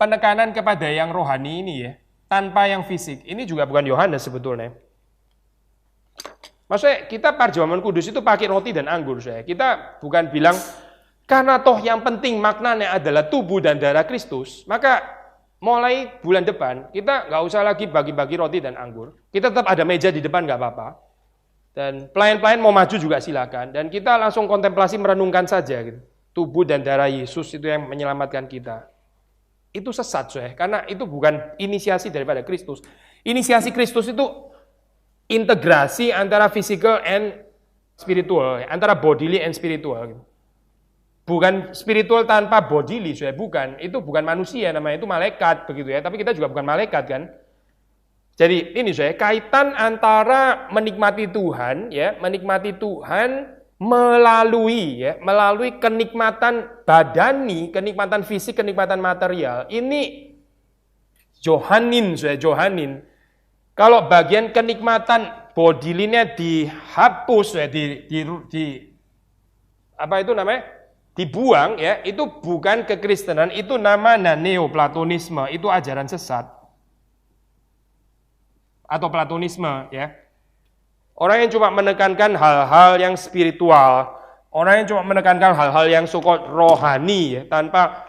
A: penekanan kepada yang rohani ini ya, tanpa yang fisik. Ini juga bukan Yohanes sebetulnya. Maksudnya kita perjamuan kudus itu pakai roti dan anggur, saya. Kita bukan bilang karena toh yang penting maknanya adalah tubuh dan darah Kristus, maka mulai bulan depan kita nggak usah lagi bagi-bagi roti dan anggur. Kita tetap ada meja di depan nggak apa-apa. Dan pelayan-pelayan mau maju juga silakan. Dan kita langsung kontemplasi merenungkan saja gitu. Tubuh dan darah Yesus itu yang menyelamatkan kita. Itu sesat, saya. Karena itu bukan inisiasi daripada Kristus. Inisiasi Kristus itu integrasi antara physical and spiritual, antara bodily and spiritual. Bukan spiritual tanpa bodily, saya. Bukan. Itu bukan manusia namanya, itu malaikat begitu ya. Tapi kita juga bukan malaikat kan. Jadi ini saya, kaitan antara menikmati Tuhan ya, menikmati Tuhan melalui kenikmatan badani, kenikmatan fisik, kenikmatan material. Ini Johanin, saya, Johanin. Kalau bagian kenikmatan bodily-nya dihapus ya, apa itu namanya? Dibuang ya, itu bukan kekristenan, itu namanya neoplatonisme, itu ajaran sesat. Atau platonisme ya. Orang yang cuma menekankan hal-hal yang spiritual, orang yang cuma menekankan hal-hal yang so-called rohani ya, tanpa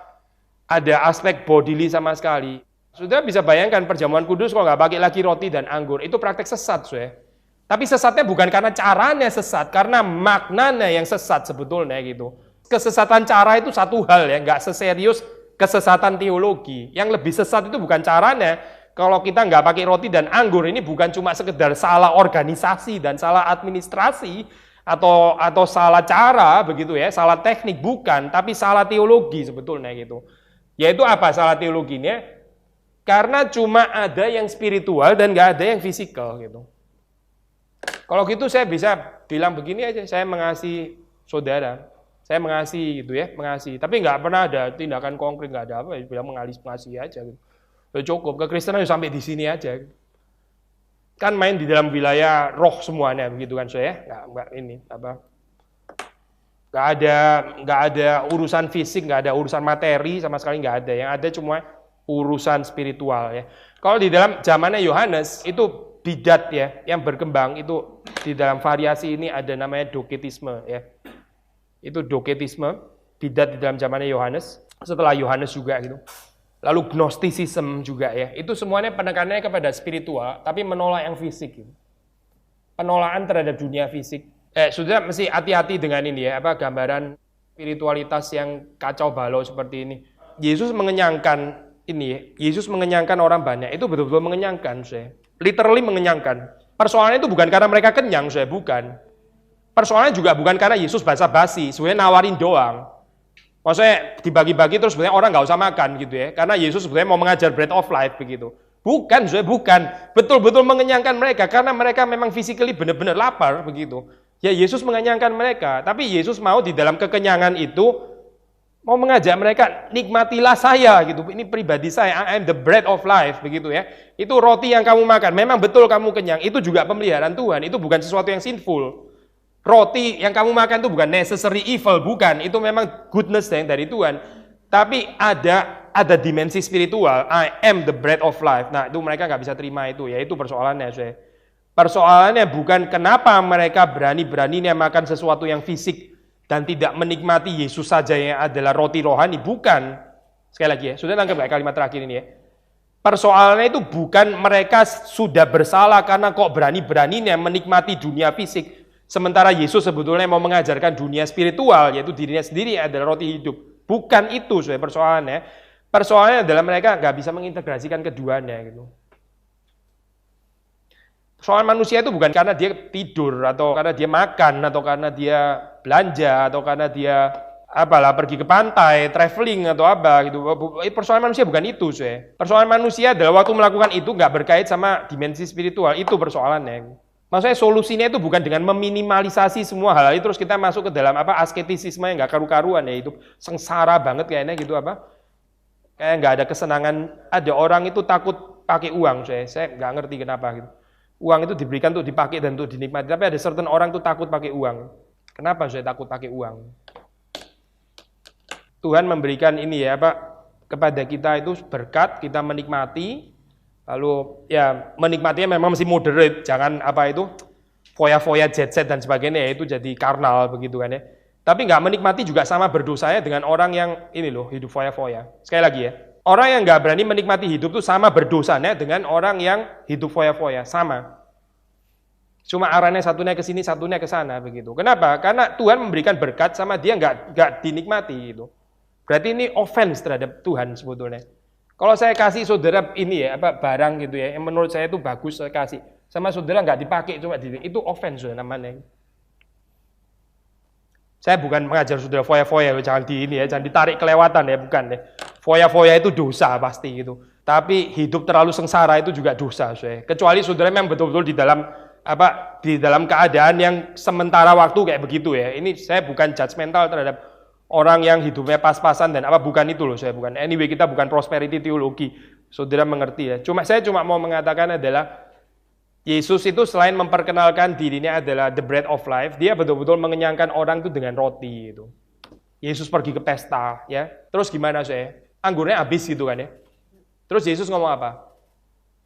A: ada aspek bodily sama sekali. Sudah bisa bayangkan perjamuan kudus kalau nggak pakai lagi roti dan anggur, itu praktek sesat, saya. Tapi sesatnya bukan karena caranya sesat, karena maknanya yang sesat sebetulnya gitu. Kesesatan cara itu satu hal ya, nggak seserius kesesatan teologi. Yang lebih sesat itu bukan caranya. Kalau kita nggak pakai roti dan anggur, ini bukan cuma sekedar salah organisasi dan salah administrasi atau salah cara begitu ya, salah teknik, bukan, tapi salah teologi sebetulnya gitu. Yaitu apa salah teologinya? Karena cuma ada yang spiritual dan nggak ada yang fisikal gitu. Kalau gitu saya bisa bilang begini aja, saya mengasihi saudara, saya mengasihi gitu ya, mengasihi. Tapi nggak pernah ada tindakan konkret, nggak ada apa, bilang mengasihi aja gitu. Cukup, kekristenan sampai di sini aja. Kan main di dalam wilayah roh semuanya begitu kan saya, nggak ini apa? Nggak ada urusan fisik, nggak ada urusan materi sama sekali nggak ada. Yang ada cuma urusan spiritual ya. Kalau di dalam zamannya Yohanes itu bidat ya, yang berkembang itu di dalam variasi ini ada namanya doketisme ya. Itu doketisme, bidat di dalam zamannya Yohanes. Setelah Yohanes juga gitu. Lalu gnostisisme juga ya, itu semuanya penekanannya kepada spiritual, tapi menolak yang fisik. Penolakan terhadap dunia fisik. Sudah mesti hati-hati dengan ini ya, apa gambaran spiritualitas yang kacau balau seperti ini. Yesus mengenyangkan ini, Yesus mengenyangkan orang banyak, itu betul-betul mengenyangkan, saya. Literally mengenyangkan. Persoalannya itu bukan karena mereka kenyang, saya, bukan. Persoalannya juga bukan karena Yesus basa-basi, sebenarnya nawarin doang. Maksudnya dibagi-bagi terus sebenarnya orang nggak usah makan gitu ya. Karena Yesus sebenarnya mau mengajar bread of life begitu. Bukan, bukan. Betul-betul mengenyangkan mereka. Karena mereka memang physically benar-benar lapar begitu. Ya Yesus mengenyangkan mereka. Tapi Yesus mau di dalam kekenyangan itu mau mengajak mereka, nikmatilah saya gitu. Ini pribadi saya, I am the bread of life begitu ya. Itu roti yang kamu makan. Memang betul kamu kenyang. Itu juga pemeliharaan Tuhan. Itu bukan sesuatu yang sinful. Roti yang kamu makan itu bukan necessary evil, bukan. Itu memang goodness yang dari Tuhan. Tapi ada dimensi spiritual. I am the bread of life. Nah, itu mereka nggak bisa terima itu. Ya, itu persoalannya, saya. Persoalannya bukan kenapa mereka berani-beraninya makan sesuatu yang fisik dan tidak menikmati Yesus saja yang adalah roti rohani. Bukan. Sekali lagi ya, sudah tangkap nggak kalimat terakhir ini ya. Persoalannya itu bukan mereka sudah bersalah karena kok berani-beraninya menikmati dunia fisik. Sementara Yesus sebetulnya mau mengajarkan dunia spiritual, yaitu dirinya sendiri adalah roti hidup. Bukan itu sebenarnya persoalannya. Persoalannya adalah mereka nggak bisa mengintegrasikan keduanya. Gitu. Soal manusia itu bukan karena dia tidur, atau karena dia makan, atau karena dia belanja, atau karena dia pergi ke pantai, traveling, atau apa gitu. Persoalan manusia bukan itu. Persoalan manusia adalah waktu melakukan itu nggak berkait sama dimensi spiritual. Itu persoalannya. Maksudnya solusinya itu bukan dengan meminimalisasi semua hal itu terus kita masuk ke dalam asketisisme yang nggak karu-karuan ya, itu sengsara banget kayaknya gitu kayak nggak ada kesenangan. Ada orang itu takut pakai uang, saya nggak ngerti kenapa gitu. Uang itu diberikan untuk dipakai dan untuk dinikmati, tapi ada certain orang tuh takut pakai uang. Kenapa saya takut pakai uang? Tuhan memberikan ini ya kepada kita itu berkat, kita menikmati. Lalu ya menikmatinya memang mesti moderate, jangan foya-foya jet-set dan sebagainya, itu jadi karnal begitu kan ya. Tapi nggak menikmati juga sama berdosanya dengan orang yang ini loh, hidup foya-foya. Sekali lagi ya, orang yang nggak berani menikmati hidup tuh sama berdosanya dengan orang yang hidup foya-foya, sama. Cuma arahnya satunya ke sini, satunya ke sana begitu. Kenapa? Karena Tuhan memberikan berkat sama dia nggak dinikmati itu. Berarti ini offense terhadap Tuhan sebetulnya. Kalau saya kasih saudara ini ya barang gitu ya, yang menurut saya itu bagus saya kasih, sama saudara nggak dipakai cuma itu offense namanya. Saya bukan mengajar saudara foya-foya, jangan jangan ditarik kelewatan ya, bukan ya. Foya-foya itu dosa pasti gitu. Tapi hidup terlalu sengsara itu juga dosa, saya. Kecuali saudara memang betul-betul di dalam keadaan yang sementara waktu kayak begitu ya. Ini saya bukan judgmental terhadap orang yang hidupnya pas-pasan dan bukan itu loh, saya bukan. Anyway, kita bukan prosperity teologi. Saudara mengerti ya. Saya cuma mau mengatakan adalah Yesus itu selain memperkenalkan dirinya adalah the bread of life, dia betul-betul mengenyangkan orang itu dengan roti itu. Yesus pergi ke pesta ya. Terus gimana saya? Anggurnya habis gitu kan ya. Terus Yesus ngomong apa?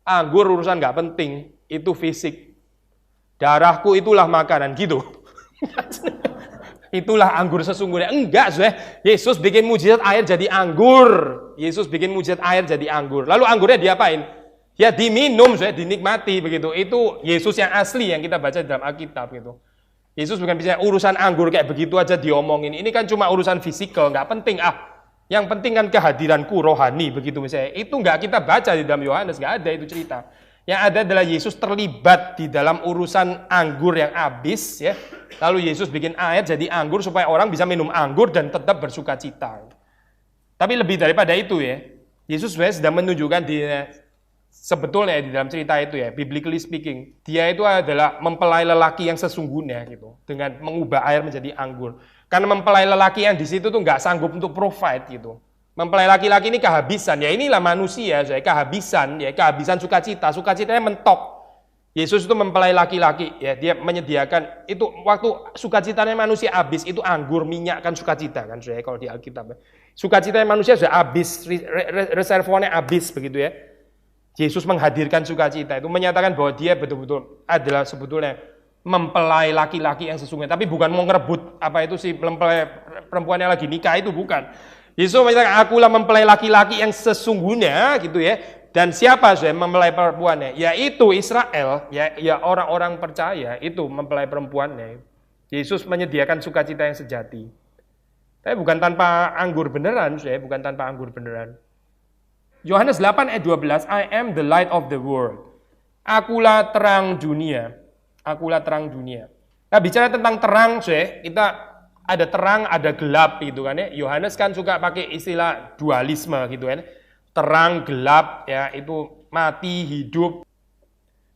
A: Anggur urusan nggak penting, itu fisik. Darahku itulah makanan gitu. Itulah anggur sesungguhnya. Enggak, Yesus bikin mujizat air jadi anggur. Yesus bikin mujizat air jadi anggur. Lalu anggurnya diapain? Ya diminum, dinikmati begitu. Itu Yesus yang asli yang kita baca dalam Alkitab gitu. Yesus bukan bisa urusan anggur kayak begitu aja diomongin. Ini kan cuma urusan fisikal, nggak penting Yang penting kan kehadiranku rohani begitu misalnya. Itu nggak kita baca di dalam Yohanes, nggak ada itu cerita. Yang ada adalah Yesus terlibat di dalam urusan anggur yang habis ya. Lalu Yesus bikin air jadi anggur supaya orang bisa minum anggur dan tetap bersuka cita. Tapi lebih daripada itu ya, Yesus sebenarnya sedang menunjukkan sebetulnya di dalam cerita itu ya, biblically speaking, dia itu adalah mempelai lelaki yang sesungguhnya gitu, dengan mengubah air menjadi anggur. Karena mempelai lelaki yang di situ tuh nggak sanggup untuk provide gitu. Mempelai laki-laki ini kehabisan, ya inilah manusia, kehabisan sukacitanya mentok. Yesus itu mempelai laki-laki, ya dia menyediakan itu waktu sukacitanya manusia habis itu anggur minyak kan sukacita kan, kalau di Alkitab. Sukacitanya manusia sudah habis, reservoirnya habis begitu ya. Yesus menghadirkan sukacita itu menyatakan bahwa dia betul-betul adalah sebetulnya mempelai laki-laki yang sesungguhnya, tapi bukan mau ngerebut mempelai perempuan yang lagi nikah, itu bukan. Yesus menyatakan akulah mempelai laki-laki yang sesungguhnya gitu ya. Dan siapa mempelai perempuannya? Yaitu Israel, ya orang-orang percaya itu mempelai perempuannya. Yesus menyediakan sukacita yang sejati. Tapi bukan tanpa anggur beneran, bukan tanpa anggur beneran. Yohanes 8 ayat 12, I am the light of the world. Akulah terang dunia. Akulah terang dunia. Nah, bicara tentang terang, kita ada terang, ada gelap gitu kan ya. Yohanes kan suka pakai istilah dualisme gitu kan. Terang, gelap ya, itu mati, hidup,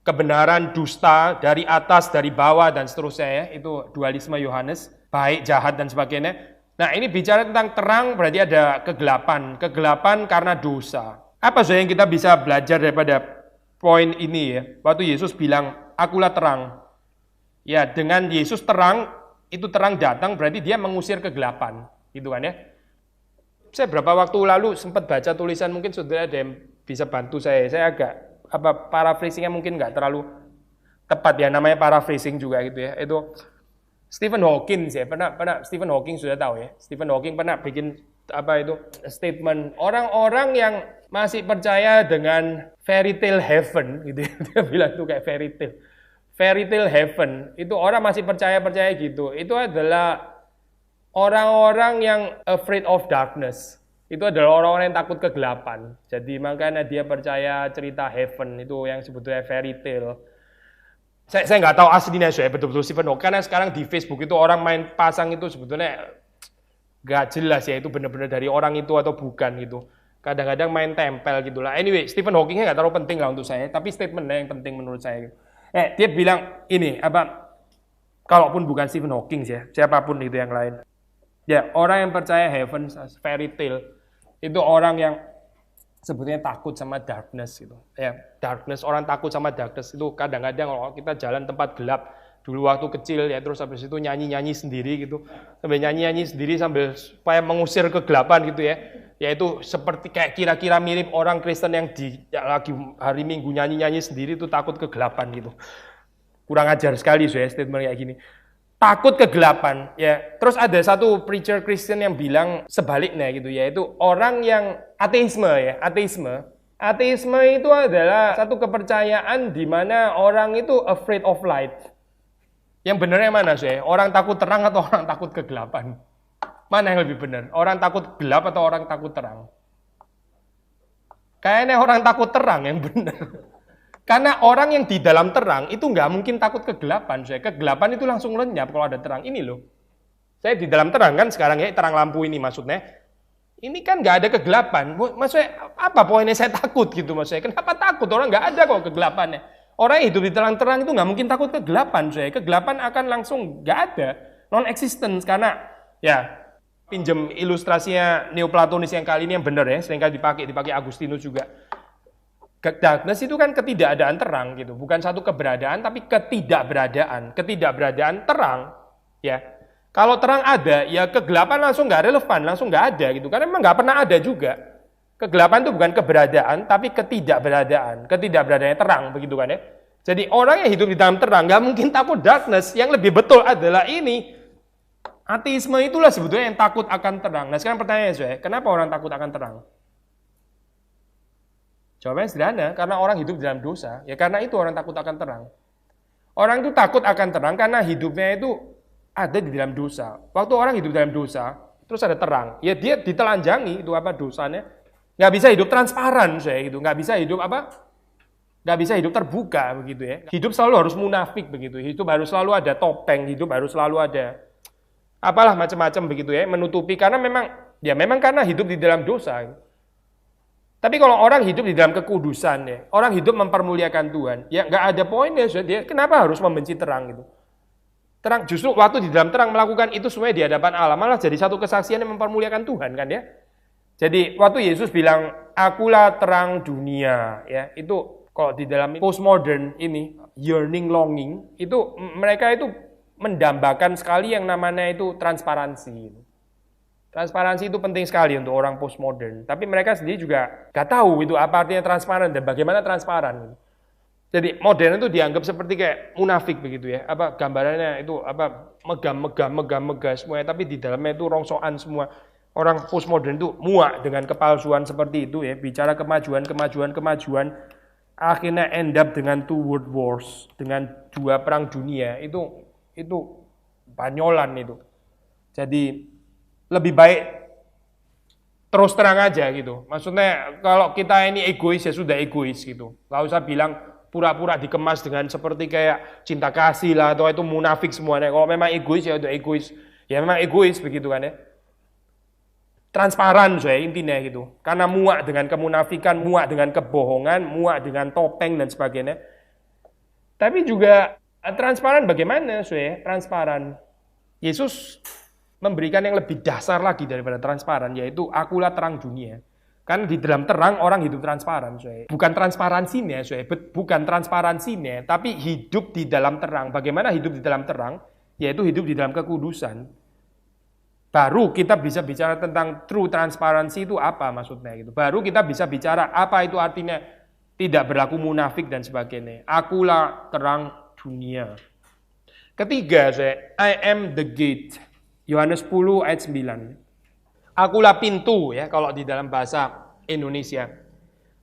A: kebenaran, dusta, dari atas, dari bawah dan seterusnya ya. Itu dualisme Yohanes, baik, jahat dan sebagainya. Nah, ini bicara tentang terang berarti ada kegelapan. Kegelapan karena dosa. Apa yang kita bisa belajar daripada poin ini ya? Waktu Yesus bilang, akulah terang. Ya, dengan Yesus terang, itu terang datang berarti dia mengusir kegelapan, gitu kan ya. Saya beberapa waktu lalu sempat baca tulisan, mungkin saudara ada yang bisa bantu saya agak paraphrasingnya mungkin nggak terlalu tepat ya, namanya paraphrasing juga gitu ya. Itu Stephen Hawking ya, pernah Stephen Hawking sudah tahu ya. Stephen Hawking pernah bikin statement orang-orang yang masih percaya dengan fairy tale heaven gitu ya. Dia bilang tuh kayak fairy tale heaven, itu orang masih percaya gitu. Itu adalah orang-orang yang afraid of darkness. Itu adalah orang-orang yang takut kegelapan. Jadi makanya dia percaya cerita heaven itu yang sebetulnya fairy tale. Saya nggak tahu aslinya betul-betul Stephen Hawking, karena sekarang di Facebook itu orang main pasang itu sebetulnya nggak jelas ya itu benar-benar dari orang itu atau bukan gitu. Kadang-kadang main tempel gitulah. Anyway, Stephen Hawking nggak terlalu penting lah untuk saya, tapi statementnya yang penting menurut saya. Dia bilang ini kalaupun bukan Stephen Hawking ya, siapapun itu yang lain. Ya, orang yang percaya heaven as fairy tale itu orang yang sebetulnya takut sama darkness gitu. Ya, darkness, orang takut sama darkness itu kadang-kadang kalau kita jalan tempat gelap dulu waktu kecil ya, terus habis itu nyanyi-nyanyi sendiri gitu. Sambil nyanyi-nyanyi sendiri sambil supaya mengusir kegelapan gitu ya. Yaitu seperti kayak kira-kira mirip orang Kristen yang lagi hari Minggu nyanyi-nyanyi sendiri itu takut kegelapan gitu. Kurang ajar sekali ya statement kayak gini. Takut kegelapan ya. Terus ada satu preacher Kristen yang bilang sebaliknya gitu, yaitu orang yang ateisme ya. Ateisme itu adalah satu kepercayaan di mana orang itu afraid of light. Yang benar yang mana sih? Orang takut terang atau orang takut kegelapan? Mana yang lebih benar? Orang takut gelap atau orang takut terang? Kayaknya orang takut terang yang benar. Karena orang yang di dalam terang itu nggak mungkin takut kegelapan. Kegelapan itu langsung lenyap kalau ada terang. Ini loh. Saya di dalam terang kan sekarang ya, terang lampu ini maksudnya. Ini kan nggak ada kegelapan. Maksudnya apa poinnya saya takut gitu maksudnya. Kenapa takut? Orang nggak ada kok kegelapannya. Orang yang hidup di terang-terang itu nggak mungkin takut kegelapan. Kegelapan akan langsung nggak ada. Non-existence. Karena ya pinjem ilustrasinya Neoplatonis yang kali ini yang benar ya. Seringkali dipakai Agustinus juga. Darkness itu kan ketidakadaan terang gitu, bukan satu keberadaan tapi ketidakberadaan terang ya. Kalau terang ada ya kegelapan langsung nggak relevan, langsung nggak ada gitu, karena memang nggak pernah ada juga. Kegelapan itu bukan keberadaan tapi ketidakberadaannya terang begitu kan ya. Jadi orang yang hidup di dalam terang nggak mungkin takut darkness. Yang lebih betul adalah ini, ateisme itulah sebetulnya yang takut akan terang. Nah sekarang pertanyaannya saya, kenapa orang takut akan terang? Jawabannya sederhana, karena orang hidup di dalam dosa. Ya karena itu orang takut akan terang. Orang itu takut akan terang karena hidupnya itu ada di dalam dosa. Waktu orang hidup dalam dosa, terus ada terang. Ya dia ditelanjangi, itu dosanya. Nggak bisa hidup transparan, gitu. Nggak bisa hidup nggak bisa hidup terbuka, begitu ya. Hidup selalu harus munafik, begitu. Hidup harus selalu ada topeng, hidup harus selalu ada apalah macam-macam, begitu ya. Menutupi, karena memang karena hidup di dalam dosa. Tapi kalau orang hidup di dalam kekudusan ya, orang hidup mempermuliakan Tuhan, ya nggak ada poinnya. Dia kenapa harus membenci terang gitu? Terang justru waktu di dalam terang melakukan itu semuanya di hadapan Allah, malah jadi satu kesaksian yang mempermuliakan Tuhan kan ya. Jadi waktu Yesus bilang, "Akulah terang dunia," ya itu kalau di dalam postmodern ini yearning longing itu mereka itu mendambakan sekali yang namanya itu transparansi. Transparansi itu penting sekali untuk orang postmodern. Tapi mereka sendiri juga nggak tahu itu apa artinya transparan dan bagaimana transparan. Jadi modern itu dianggap seperti kayak munafik begitu ya. Gambarannya itu megah semuanya. Tapi di dalamnya itu rongsokan semua. Orang postmodern itu muak dengan kepalsuan seperti itu ya. Bicara kemajuan. Akhirnya end up dengan 2 world wars. Dengan 2 perang dunia. Itu banyolan itu. Jadi lebih baik terus terang aja gitu. Maksudnya kalau kita ini egois ya sudah egois gitu. Gak usah bilang pura-pura dikemas dengan seperti kayak cinta kasih lah atau itu munafik semuanya. Kalau memang egois ya udah egois. Ya memang egois begitu kan ya. Transparan saya intinya gitu. Karena muak dengan kemunafikan, muak dengan kebohongan, muak dengan topeng dan sebagainya. Tapi juga transparan bagaimana saya? Transparan. Yesus memberikan yang lebih dasar lagi daripada transparan, yaitu akulah terang dunia. Karena di dalam terang orang hidup transparan, bukan transparansinya, tapi hidup di dalam terang. Bagaimana hidup di dalam terang? Yaitu hidup di dalam kekudusan. Baru kita bisa bicara tentang true transparansi itu apa maksudnya gitu. Baru kita bisa bicara apa itu artinya tidak berlaku munafik dan sebagainya. Akulah terang dunia. Ketiga, I am the gate. Yohanes 10 ayat 9. Akulah pintu ya kalau di dalam bahasa Indonesia.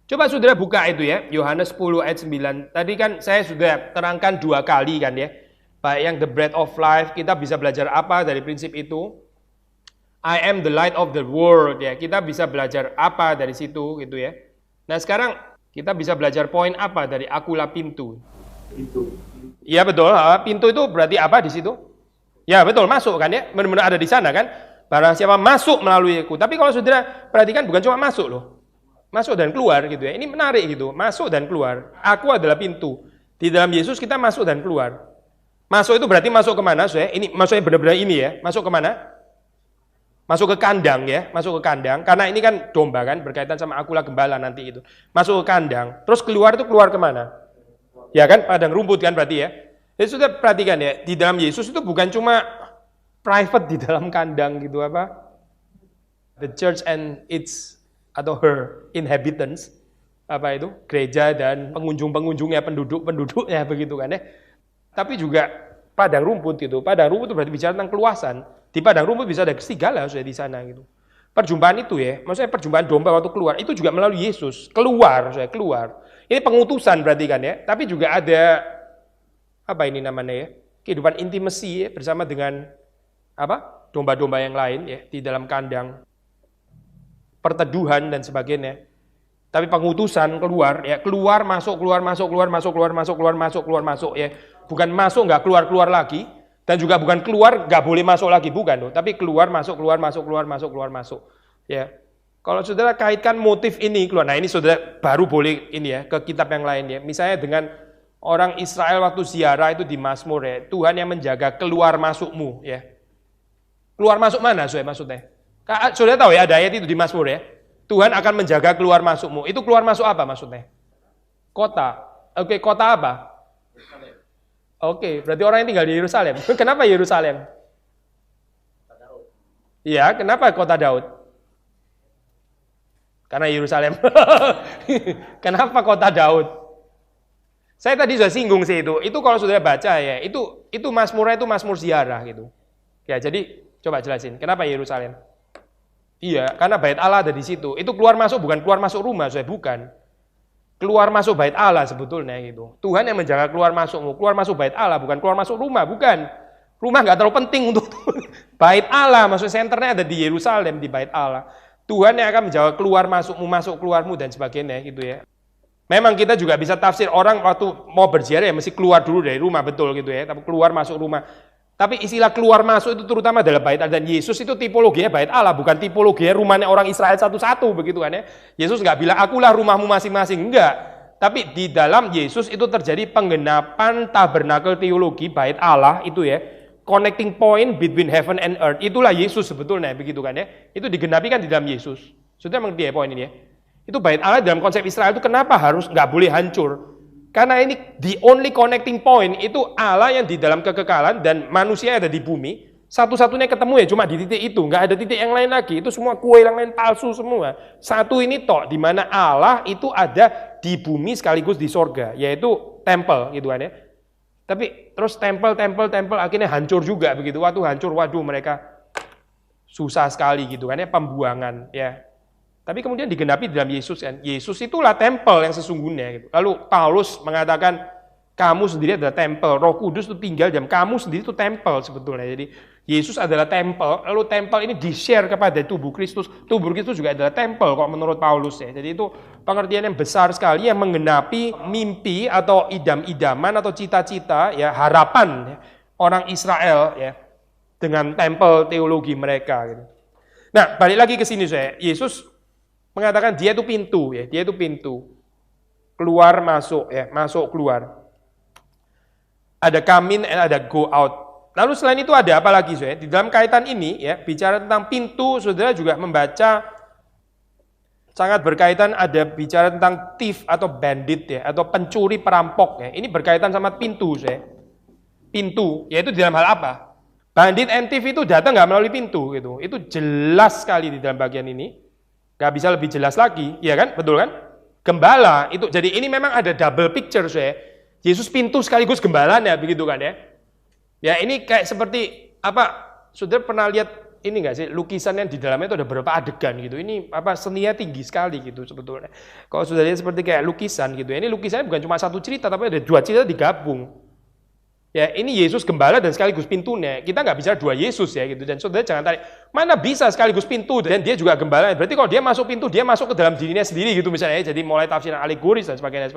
A: Coba saudara buka itu ya, Yohanes 10 ayat 9. Tadi kan saya sudah terangkan 2 kali kan ya. Baik yang the bread of life, kita bisa belajar apa dari prinsip itu? I am the light of the world ya. Kita bisa belajar apa dari situ gitu ya. Nah, sekarang kita bisa belajar poin apa dari akulah pintu? Pintu. Iya betul, pintu itu berarti apa di situ? Ya betul, masuk kan ya, benar-benar ada di sana kan. Barang siapa masuk melalui aku. Tapi kalau saudara perhatikan bukan cuma masuk loh. Masuk dan keluar gitu ya. Ini menarik gitu, masuk dan keluar. Aku adalah pintu. Di dalam Yesus kita masuk dan keluar. Masuk itu berarti masuk kemana? Ini maksudnya benar-benar ini ya. Masuk kemana? Masuk ke kandang ya. Masuk ke kandang. Karena ini kan domba kan, berkaitan sama akulah gembala nanti itu. Masuk ke kandang. Terus keluar itu keluar kemana? Ya kan, padang rumput kan berarti ya. Jadi sudah perhatikan ya, di dalam Yesus itu bukan cuma private di dalam kandang gitu apa? The church and its atau her inhabitants, apa itu? Gereja dan pengunjung-pengunjungnya, penduduk-penduduknya begitu kan ya. Tapi juga padang rumput gitu. Padang rumput itu berarti bicara tentang keluasan. Di padang rumput bisa ada serigala sudah di sana gitu. Perjumpaan itu ya, maksudnya perjumpaan domba waktu keluar itu juga melalui Yesus. Keluar. Ini pengutusan berarti kan ya. Tapi juga ada apa ini namanya ya? Kehidupan intimasi ya, bersama dengan apa? Domba-domba yang lain ya di dalam kandang. Perteduhan dan sebagainya. Tapi pengutusan keluar ya, keluar masuk ya. Bukan masuk nggak keluar lagi, dan juga bukan keluar nggak boleh masuk lagi, bukan loh. Tapi keluar masuk ya. Kalau saudara kaitkan motif ini keluar, nah ini saudara baru boleh ini ya ke kitab yang lain ya. Misalnya dengan orang Israel waktu ziarah itu di Mazmur ya, Tuhan yang menjaga keluar masukmu ya. Keluar masuk mana maksudnya? Saudara tahu ya ada ayat itu di Mazmur ya. Tuhan akan menjaga keluar masukmu. Itu keluar masuk apa maksudnya? Kota. Oke, kota apa? Oke, berarti orang yang tinggal di Yerusalem. Kenapa Yerusalem? Iya, kenapa kota Daud? Karena Yerusalem. Kenapa kota Daud? Saya tadi sudah singgung sih itu. Itu kalau sudah baca ya, itu Mazmurnya itu Mazmur ziarah gitu. Ya, jadi coba jelasin. Kenapa Yerusalem? Iya, karena bait Allah ada di situ. Itu keluar masuk bukan keluar masuk rumah, bukan. Keluar masuk bait Allah sebetulnya gitu. Tuhan yang menjaga keluar masukmu. Keluar masuk bait Allah, bukan keluar masuk rumah, bukan. Rumah nggak terlalu penting untuk bait Allah, maksudnya senternya ada di Yerusalem, di bait Allah. Tuhan yang akan menjaga keluar masukmu, masuk keluarmu dan sebagainya gitu ya. Memang kita juga bisa tafsir orang waktu mau berziarah ya mesti keluar dulu dari rumah, betul gitu ya. Tapi keluar masuk rumah. Tapi istilah keluar masuk itu terutama adalah bait Allah, dan Yesus itu tipologinya bait Allah, bukan tipologinya rumahnya orang Israel satu-satu begitu kan ya. Yesus nggak bilang akulah rumahmu masing-masing, enggak. Tapi di dalam Yesus itu terjadi penggenapan tabernakel teologi bait Allah itu ya, connecting point between heaven and earth. Itulah Yesus sebetulnya begitu kan ya. Itu digenapi kan di dalam Yesus. Sudah mengerti ya poin ini ya. Itu bait Allah dalam konsep Israel itu kenapa harus nggak boleh hancur? Karena ini the only connecting point itu Allah yang di dalam kekekalan dan manusia yang ada di bumi. Satu-satunya ketemu ya cuma di titik itu, nggak ada titik yang lain lagi. Itu semua kue yang lain palsu semua. Satu ini tok, di mana Allah itu ada di bumi sekaligus di sorga, yaitu tempel gitu kan ya. Tapi terus tempel akhirnya hancur juga begitu. Waktu hancur, waduh mereka susah sekali gitu kan ya, pembuangan ya. Tapi kemudian digenapi dalam Yesus kan. Yesus itulah tempel yang sesungguhnya gitu. Lalu Paulus mengatakan kamu sendiri adalah tempel, Roh Kudus itu tinggal dalam kamu sendiri itu tempel sebetulnya. Jadi Yesus adalah tempel, lalu tempel ini di-share kepada tubuh Kristus. Tubuh Kristus juga adalah tempel kok menurut Paulus ya. Jadi itu pengertian yang besar sekali yang menggenapi mimpi atau idam-idaman atau cita-cita ya, harapan ya, orang Israel ya dengan tempel teologi mereka gitu. Nah, balik lagi ke sini saya. Yesus mengatakan dia itu pintu ya, dia itu pintu. Keluar masuk ya, masuk keluar. Ada come in and ada go out. Lalu selain itu ada apa lagi saya? Di dalam kaitan ini ya, bicara tentang pintu, saudara juga membaca sangat berkaitan, ada bicara tentang thief atau bandit ya, atau pencuri perampok ya. Ini berkaitan sama pintu saya. Pintu, yaitu di dalam hal apa? Bandit and thief itu datang nggak melalui pintu gitu. Itu jelas sekali di dalam bagian ini. Gak bisa lebih jelas lagi, ya kan? Betul kan? Gembala itu, jadi ini memang ada double picture saya. Yesus pintu sekaligus gembalanya, begitu kan ya? Ya ini kayak seperti apa? Saudara pernah lihat ini nggak sih lukisan yang di dalamnya itu ada beberapa adegan gitu? Ini apa seninya tinggi sekali gitu sebetulnya. Kalau sudah lihat seperti kayak lukisan gitu, ya, ini lukisannya bukan cuma satu cerita, tapi ada dua cerita digabung. Ya, ini Yesus gembala dan sekaligus pintunya. Kita nggak bicara dua Yesus ya gitu. Dan saudara jangan tarik, mana bisa sekaligus pintu dan dia juga gembala. Berarti kalau dia masuk pintu, dia masuk ke dalam dirinya sendiri gitu misalnya. Jadi mulai tafsiran alegoris dan sebagainya.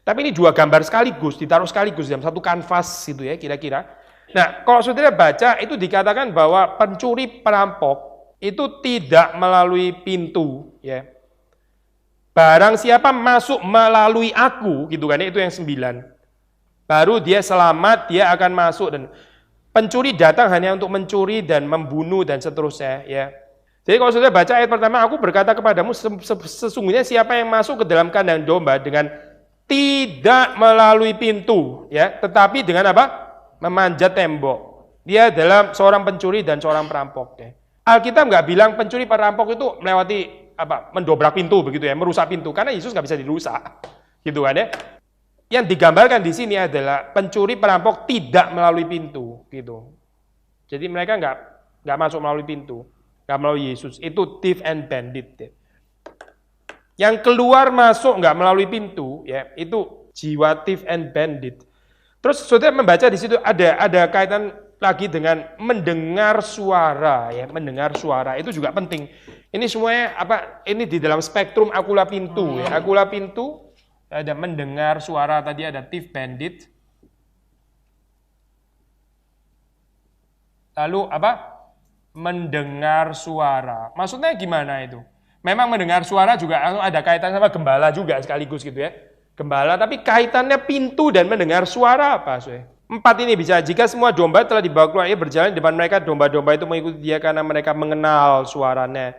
A: Tapi ini dua gambar sekaligus, ditaruh sekaligus dalam satu kanvas gitu ya kira-kira. Nah, kalau saudara baca itu dikatakan bahwa pencuri perampok itu tidak melalui pintu ya. Barang siapa masuk melalui aku gitu kan, itu yang 9. Baru dia selamat, dia akan masuk. Dan pencuri datang hanya untuk mencuri dan membunuh dan seterusnya. Ya. Jadi kalau saudara baca ayat pertama, aku berkata kepadamu, sesungguhnya siapa yang masuk ke dalam kandang domba dengan tidak melalui pintu, ya, tetapi dengan apa? Memanjat tembok. Dia adalah seorang pencuri dan seorang perampok. Ya. Alkitab nggak bilang pencuri perampok itu melewati apa? Mendobrak pintu begitu ya, merusak pintu. Karena Yesus nggak bisa dirusak, gitu kan ya? Yang digambarkan di sini adalah pencuri perampok tidak melalui pintu, gitu. Jadi mereka nggak masuk melalui pintu, nggak melalui Yesus. Itu thief and bandit. Ya. Yang keluar masuk nggak melalui pintu, ya itu jiwa thief and bandit. Terus saudara membaca di situ ada kaitan lagi dengan mendengar suara, ya mendengar suara itu juga penting. Ini semuanya apa? Ini di dalam spektrum akula pintu, ya akula pintu ada mendengar suara tadi ada thief bandit. Lalu apa? Mendengar suara. Maksudnya gimana itu? Memang mendengar suara juga ada kaitan sama gembala juga sekaligus gitu ya. Gembala, tapi kaitannya pintu dan mendengar suara apa? Empat ini bisa, jika semua domba telah dibawa keluar, ia berjalan di depan mereka, domba-domba itu mengikuti dia karena mereka mengenal suaranya.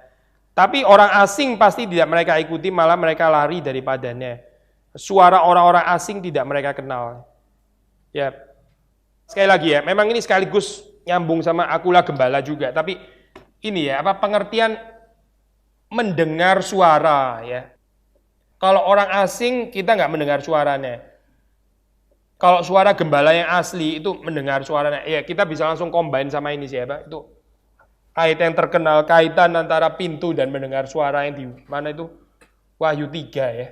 A: Tapi orang asing pasti tidak mereka ikuti, malah mereka lari daripadanya. Suara orang-orang asing tidak mereka kenal. Ya, sekali lagi ya, memang ini sekaligus nyambung sama akula gembala juga, tapi ini ya, apa pengertian mendengar suara ya. Kalau orang asing kita nggak mendengar suaranya. Kalau suara gembala yang asli itu mendengar suaranya. Ya kita bisa langsung combine sama ini siapa? Itu ayat yang terkenal kaitan antara pintu dan mendengar suara yang di mana itu Wahyu 3 ya.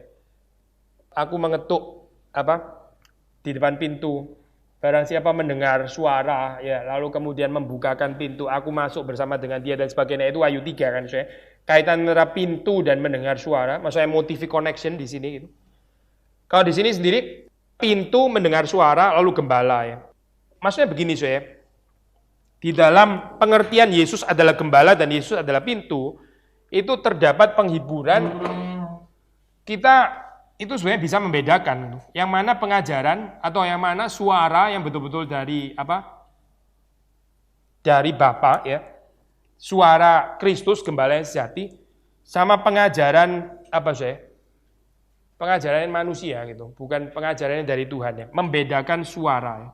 A: Aku mengetuk apa di depan pintu. Barang siapa mendengar suara ya lalu kemudian membukakan pintu, aku masuk bersama dengan dia dan sebagainya. Itu Wahyu 3 kan saya. Kaitan antara pintu dan mendengar suara, maksudnya motivic connection di sini gitu. Kalau di sini sendiri pintu mendengar suara lalu gembala ya. Maksudnya begini saya. Di dalam pengertian Yesus adalah gembala dan Yesus adalah pintu, itu terdapat penghiburan. Kita itu sebenarnya bisa membedakan yang mana pengajaran atau yang mana suara yang betul-betul dari apa? Dari Bapa ya. Suara Kristus gembala yang sejati sama pengajaran apa saya? Pengajaran manusia gitu, bukan pengajaran dari Tuhan ya. Membedakan suara. Ya.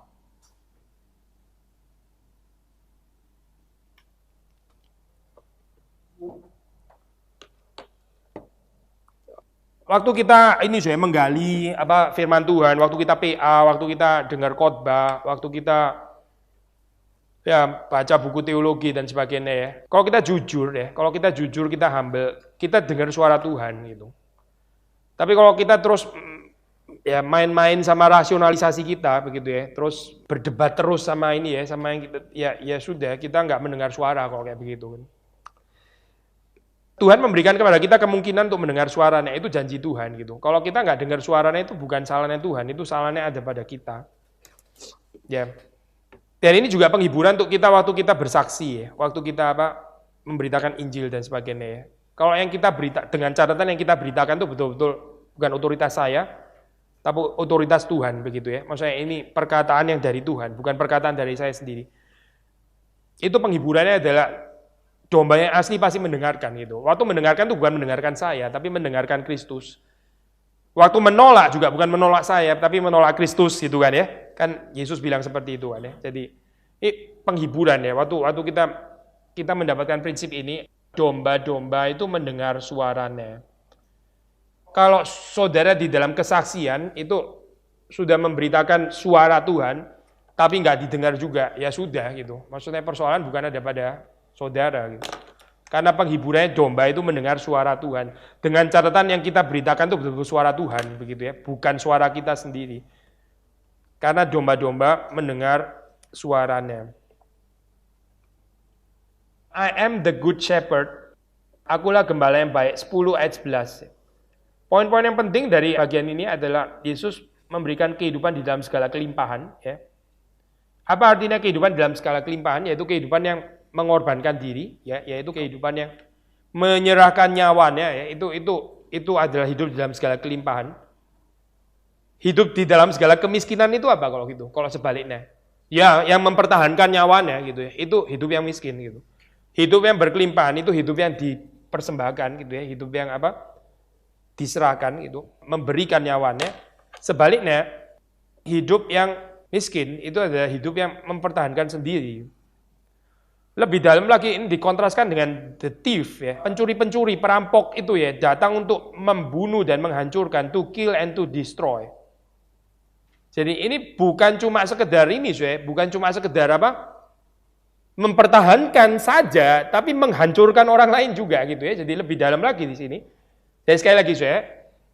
A: Waktu kita ini saya menggali apa firman Tuhan, waktu kita PA, waktu kita dengar khotbah, waktu kita ya baca buku teologi dan sebagainya ya. Kalau kita jujur, kita humble, kita dengar suara Tuhan gitu. Tapi kalau kita terus ya main-main sama rasionalisasi kita begitu ya, terus berdebat terus sama ini ya, sama yang kita ya sudah kita nggak mendengar suara kalau kayak begitu kan. Tuhan memberikan kepada kita kemungkinan untuk mendengar suaranya, itu janji Tuhan gitu. Kalau kita nggak dengar suaranya itu bukan salahnya Tuhan, itu salahnya ada pada kita. Ya. Dan ini juga penghiburan untuk kita waktu kita bersaksi ya, waktu kita memberitakan Injil dan sebagainya ya. Kalau yang kita dengan catatan yang kita beritakan itu betul-betul bukan otoritas saya, tapi otoritas Tuhan begitu ya. Maksudnya ini perkataan yang dari Tuhan, bukan perkataan dari saya sendiri. Itu penghiburannya adalah domba yang asli pasti mendengarkan gitu. Waktu mendengarkan itu bukan mendengarkan saya, tapi mendengarkan Kristus. Waktu menolak juga bukan menolak saya, tapi menolak Kristus gitu kan ya. Kan Yesus bilang seperti itu kan ya. Jadi ini penghiburan ya. Waktu kita mendapatkan prinsip ini, domba-domba itu mendengar suaranya. Kalau saudara di dalam kesaksian itu sudah memberitakan suara Tuhan, tapi nggak didengar juga, ya sudah gitu. Maksudnya persoalan bukan ada pada saudara gitu. Karena penghiburannya domba itu mendengar suara Tuhan. Dengan catatan yang kita beritakan itu betul-betul suara Tuhan begitu ya, bukan suara kita sendiri. Karena domba-domba mendengar suaranya. I am the good shepherd. Akulah gembala yang baik. 10 ayat 11. Poin-poin yang penting dari bagian ini adalah Yesus memberikan kehidupan di dalam segala kelimpahan. Ya. Apa artinya kehidupan dalam segala kelimpahan? Yaitu kehidupan yang mengorbankan diri, ya, yaitu kehidupan yang menyerahkan nyawanya. Ya. Itu adalah hidup dalam segala kelimpahan. Hidup di dalam segala kemiskinan itu apa kalau gitu? Kalau sebaliknya. Ya, yang mempertahankan nyawanya gitu ya. Itu hidup yang miskin gitu. Hidup yang berkelimpahan itu hidup yang dipersembahkan gitu ya. Hidup yang apa? Diserahkan gitu, memberikan nyawanya. Sebaliknya, hidup yang miskin itu adalah hidup yang mempertahankan sendiri. Lebih dalam lagi ini dikontraskan dengan the thief ya, pencuri-pencuri, perampok itu ya, datang untuk membunuh dan menghancurkan, to kill and to destroy. Jadi ini bukan cuma sekedar ini, bukan cuma sekedar apa? Mempertahankan saja, tapi menghancurkan orang lain juga gitu ya. Jadi lebih dalam lagi di sini. Dan sekali lagi,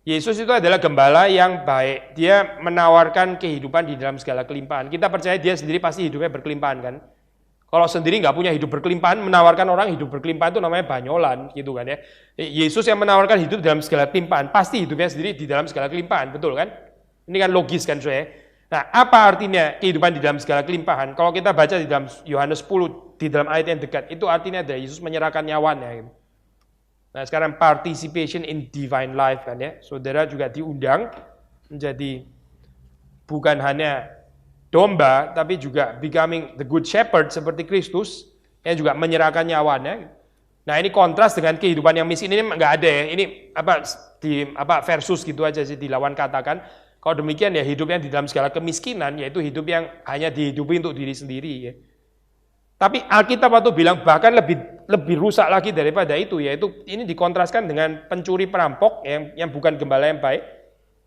A: Yesus itu adalah gembala yang baik. Dia menawarkan kehidupan di dalam segala kelimpahan. Kita percaya dia sendiri pasti hidupnya berkelimpahan kan. Kalau sendiri nggak punya hidup berkelimpahan, menawarkan orang hidup berkelimpahan itu namanya banyolan gitu kan ya. Yesus yang menawarkan hidup dalam segala kelimpahan, pasti hidupnya sendiri di dalam segala kelimpahan, betul kan? Ini kan logis kan Nah, apa artinya kehidupan di dalam segala kelimpahan? Kalau kita baca di dalam Yohanes 10, di dalam ayat yang dekat, itu artinya adalah Yesus menyerahkan nyawanya. Gitu. Nah, sekarang participation in divine life kan ya. Saudara juga diundang menjadi bukan hanya domba, tapi juga becoming the good shepherd seperti Kristus yang juga menyerahkan nyawanya. Nah, ini kontras dengan kehidupan yang miskin ini nggak ada ya. Ini versus gitu aja sih dilawan katakan. Kalau demikian ya hidupnya di dalam segala kemiskinan yaitu hidup yang hanya dihidupi untuk diri sendiri ya. Tapi Alkitab waktu bilang bahkan lebih rusak lagi daripada itu, yaitu ini dikontraskan dengan pencuri perampok yang bukan gembala yang baik,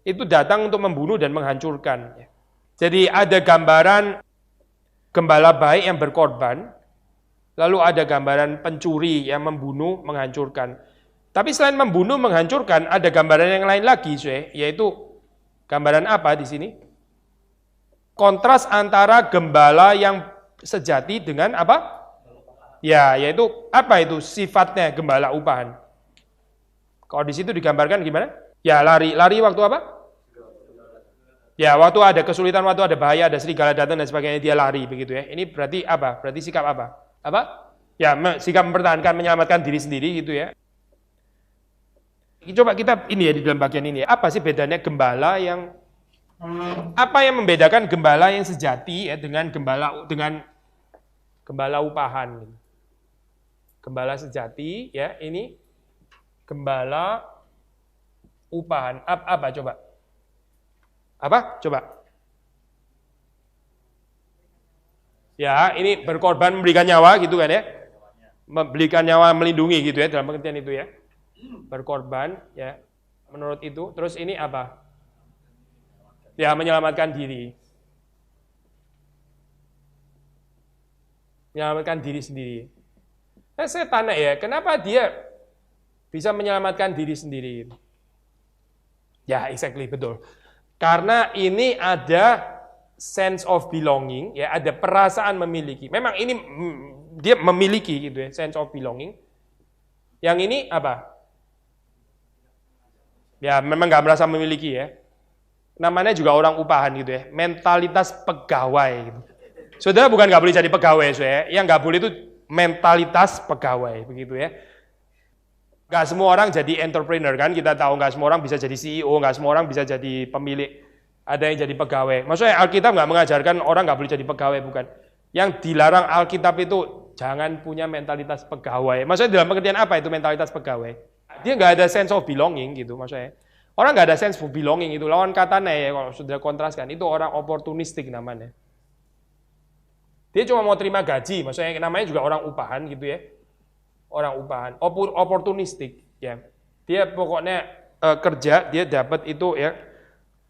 A: itu datang untuk membunuh dan menghancurkan. Jadi ada gambaran gembala baik yang berkorban, lalu ada gambaran pencuri yang membunuh, menghancurkan. Tapi selain membunuh, menghancurkan, ada gambaran yang lain lagi, yaitu gambaran apa di sini? Kontras antara gembala yang sejati dengan apa? Ya, yaitu apa itu sifatnya gembala upahan? Kalau di situ digambarkan gimana? Ya lari waktu apa? Ya waktu ada kesulitan, waktu ada bahaya, ada serigala datang dan sebagainya dia lari begitu ya. Ini berarti apa? Berarti sikap apa? Apa? Ya sikap mempertahankan, menyelamatkan diri sendiri gitu ya. Coba kita ini ya di dalam bagian ini. Apa sih bedanya gembala yang apa yang membedakan gembala yang sejati ya dengan gembala upahan? Gembala sejati ya ini gembala upahan. Apa coba? Apa? Coba. Ya, ini berkorban memberikan nyawa gitu kan ya. Memberikan nyawa melindungi gitu ya dalam pengertian itu ya. Berkorban ya menurut itu. Terus ini apa? Ya menyelamatkan diri. Menyelamatkan diri sendiri. Nah, saya tanya ya, kenapa dia bisa menyelamatkan diri sendiri? Ya, exactly, betul. Karena ini ada sense of belonging, ya ada perasaan memiliki. Memang ini dia memiliki gitu ya, sense of belonging. Yang ini apa? Ya, memang nggak merasa memiliki ya. Namanya juga orang upahan gitu ya, mentalitas pegawai gitu. Saudara bukan nggak boleh jadi pegawai, yang nggak boleh itu mentalitas pegawai begitu ya. Nggak semua orang jadi entrepreneur kan, kita tahu nggak semua orang bisa jadi CEO, nggak semua orang bisa jadi pemilik, ada yang jadi pegawai. Maksudnya Alkitab nggak mengajarkan orang nggak boleh jadi pegawai, bukan. Yang dilarang Alkitab itu jangan punya mentalitas pegawai. Maksudnya dalam pengertian apa itu mentalitas pegawai? Dia nggak ada sense of belonging gitu maksudnya. Orang nggak ada sense of belonging itu, lawan katanya ya kalau sudah kontraskan, itu orang oportunistik namanya. Dia cuma mau terima gaji, maksudnya namanya juga orang upahan gitu ya. Orang upahan, oportunistik ya. Dia pokoknya kerja, dia dapat itu ya.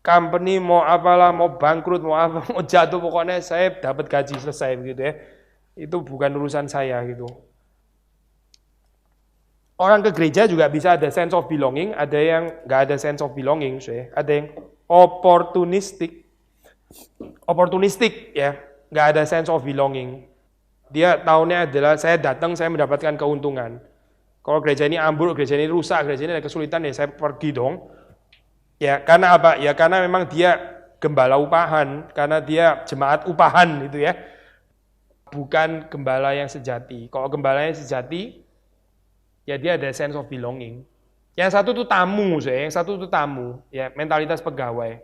A: Company mau apalah, mau bangkrut, mau apa, mau jatuh, pokoknya saya dapat gaji selesai begitu ya. Itu bukan urusan saya gitu. Orang ke gereja juga bisa ada sense of belonging, ada yang nggak ada sense of belonging, ada yang opportunistic ya, nggak ada sense of belonging. Dia tahunya adalah saya datang, saya mendapatkan keuntungan. Kalau gereja ini ambruk, gereja ini rusak, gereja ini ada kesulitan, ya saya pergi dong. Ya karena apa? Ya karena memang dia gembala upahan, karena dia jemaat upahan itu ya, bukan gembala yang sejati. Kalau gembala yang sejati, ya dia ada sense of belonging. Yang satu itu tamu, yang satu itu tamu, ya mentalitas pegawai.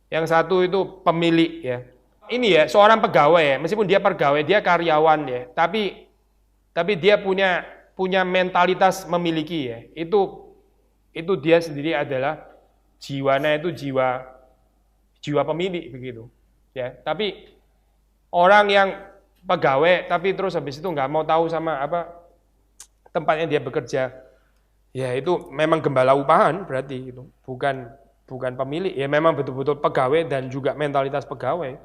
A: Yang satu itu pemilik ya. Ini ya, seorang pegawai ya, meskipun dia pegawai, dia karyawan ya, tapi dia punya mentalitas memiliki ya. Itu dia sendiri adalah jiwanya itu jiwa pemilik begitu. Ya, tapi orang yang pegawai tapi terus habis itu nggak mau tahu sama tempatnya dia bekerja, ya itu memang gembala upahan berarti itu bukan pemilik ya, memang betul-betul pegawai dan juga mentalitas pegawai.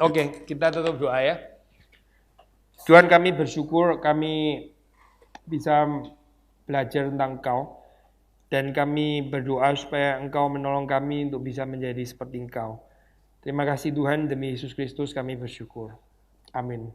A: Oke, kita tutup doa ya. Tuhan, kami bersyukur kami bisa belajar tentang Engkau dan kami berdoa supaya Engkau menolong kami untuk bisa menjadi seperti Engkau. Terima kasih Tuhan, demi Yesus Kristus kami bersyukur. Amin.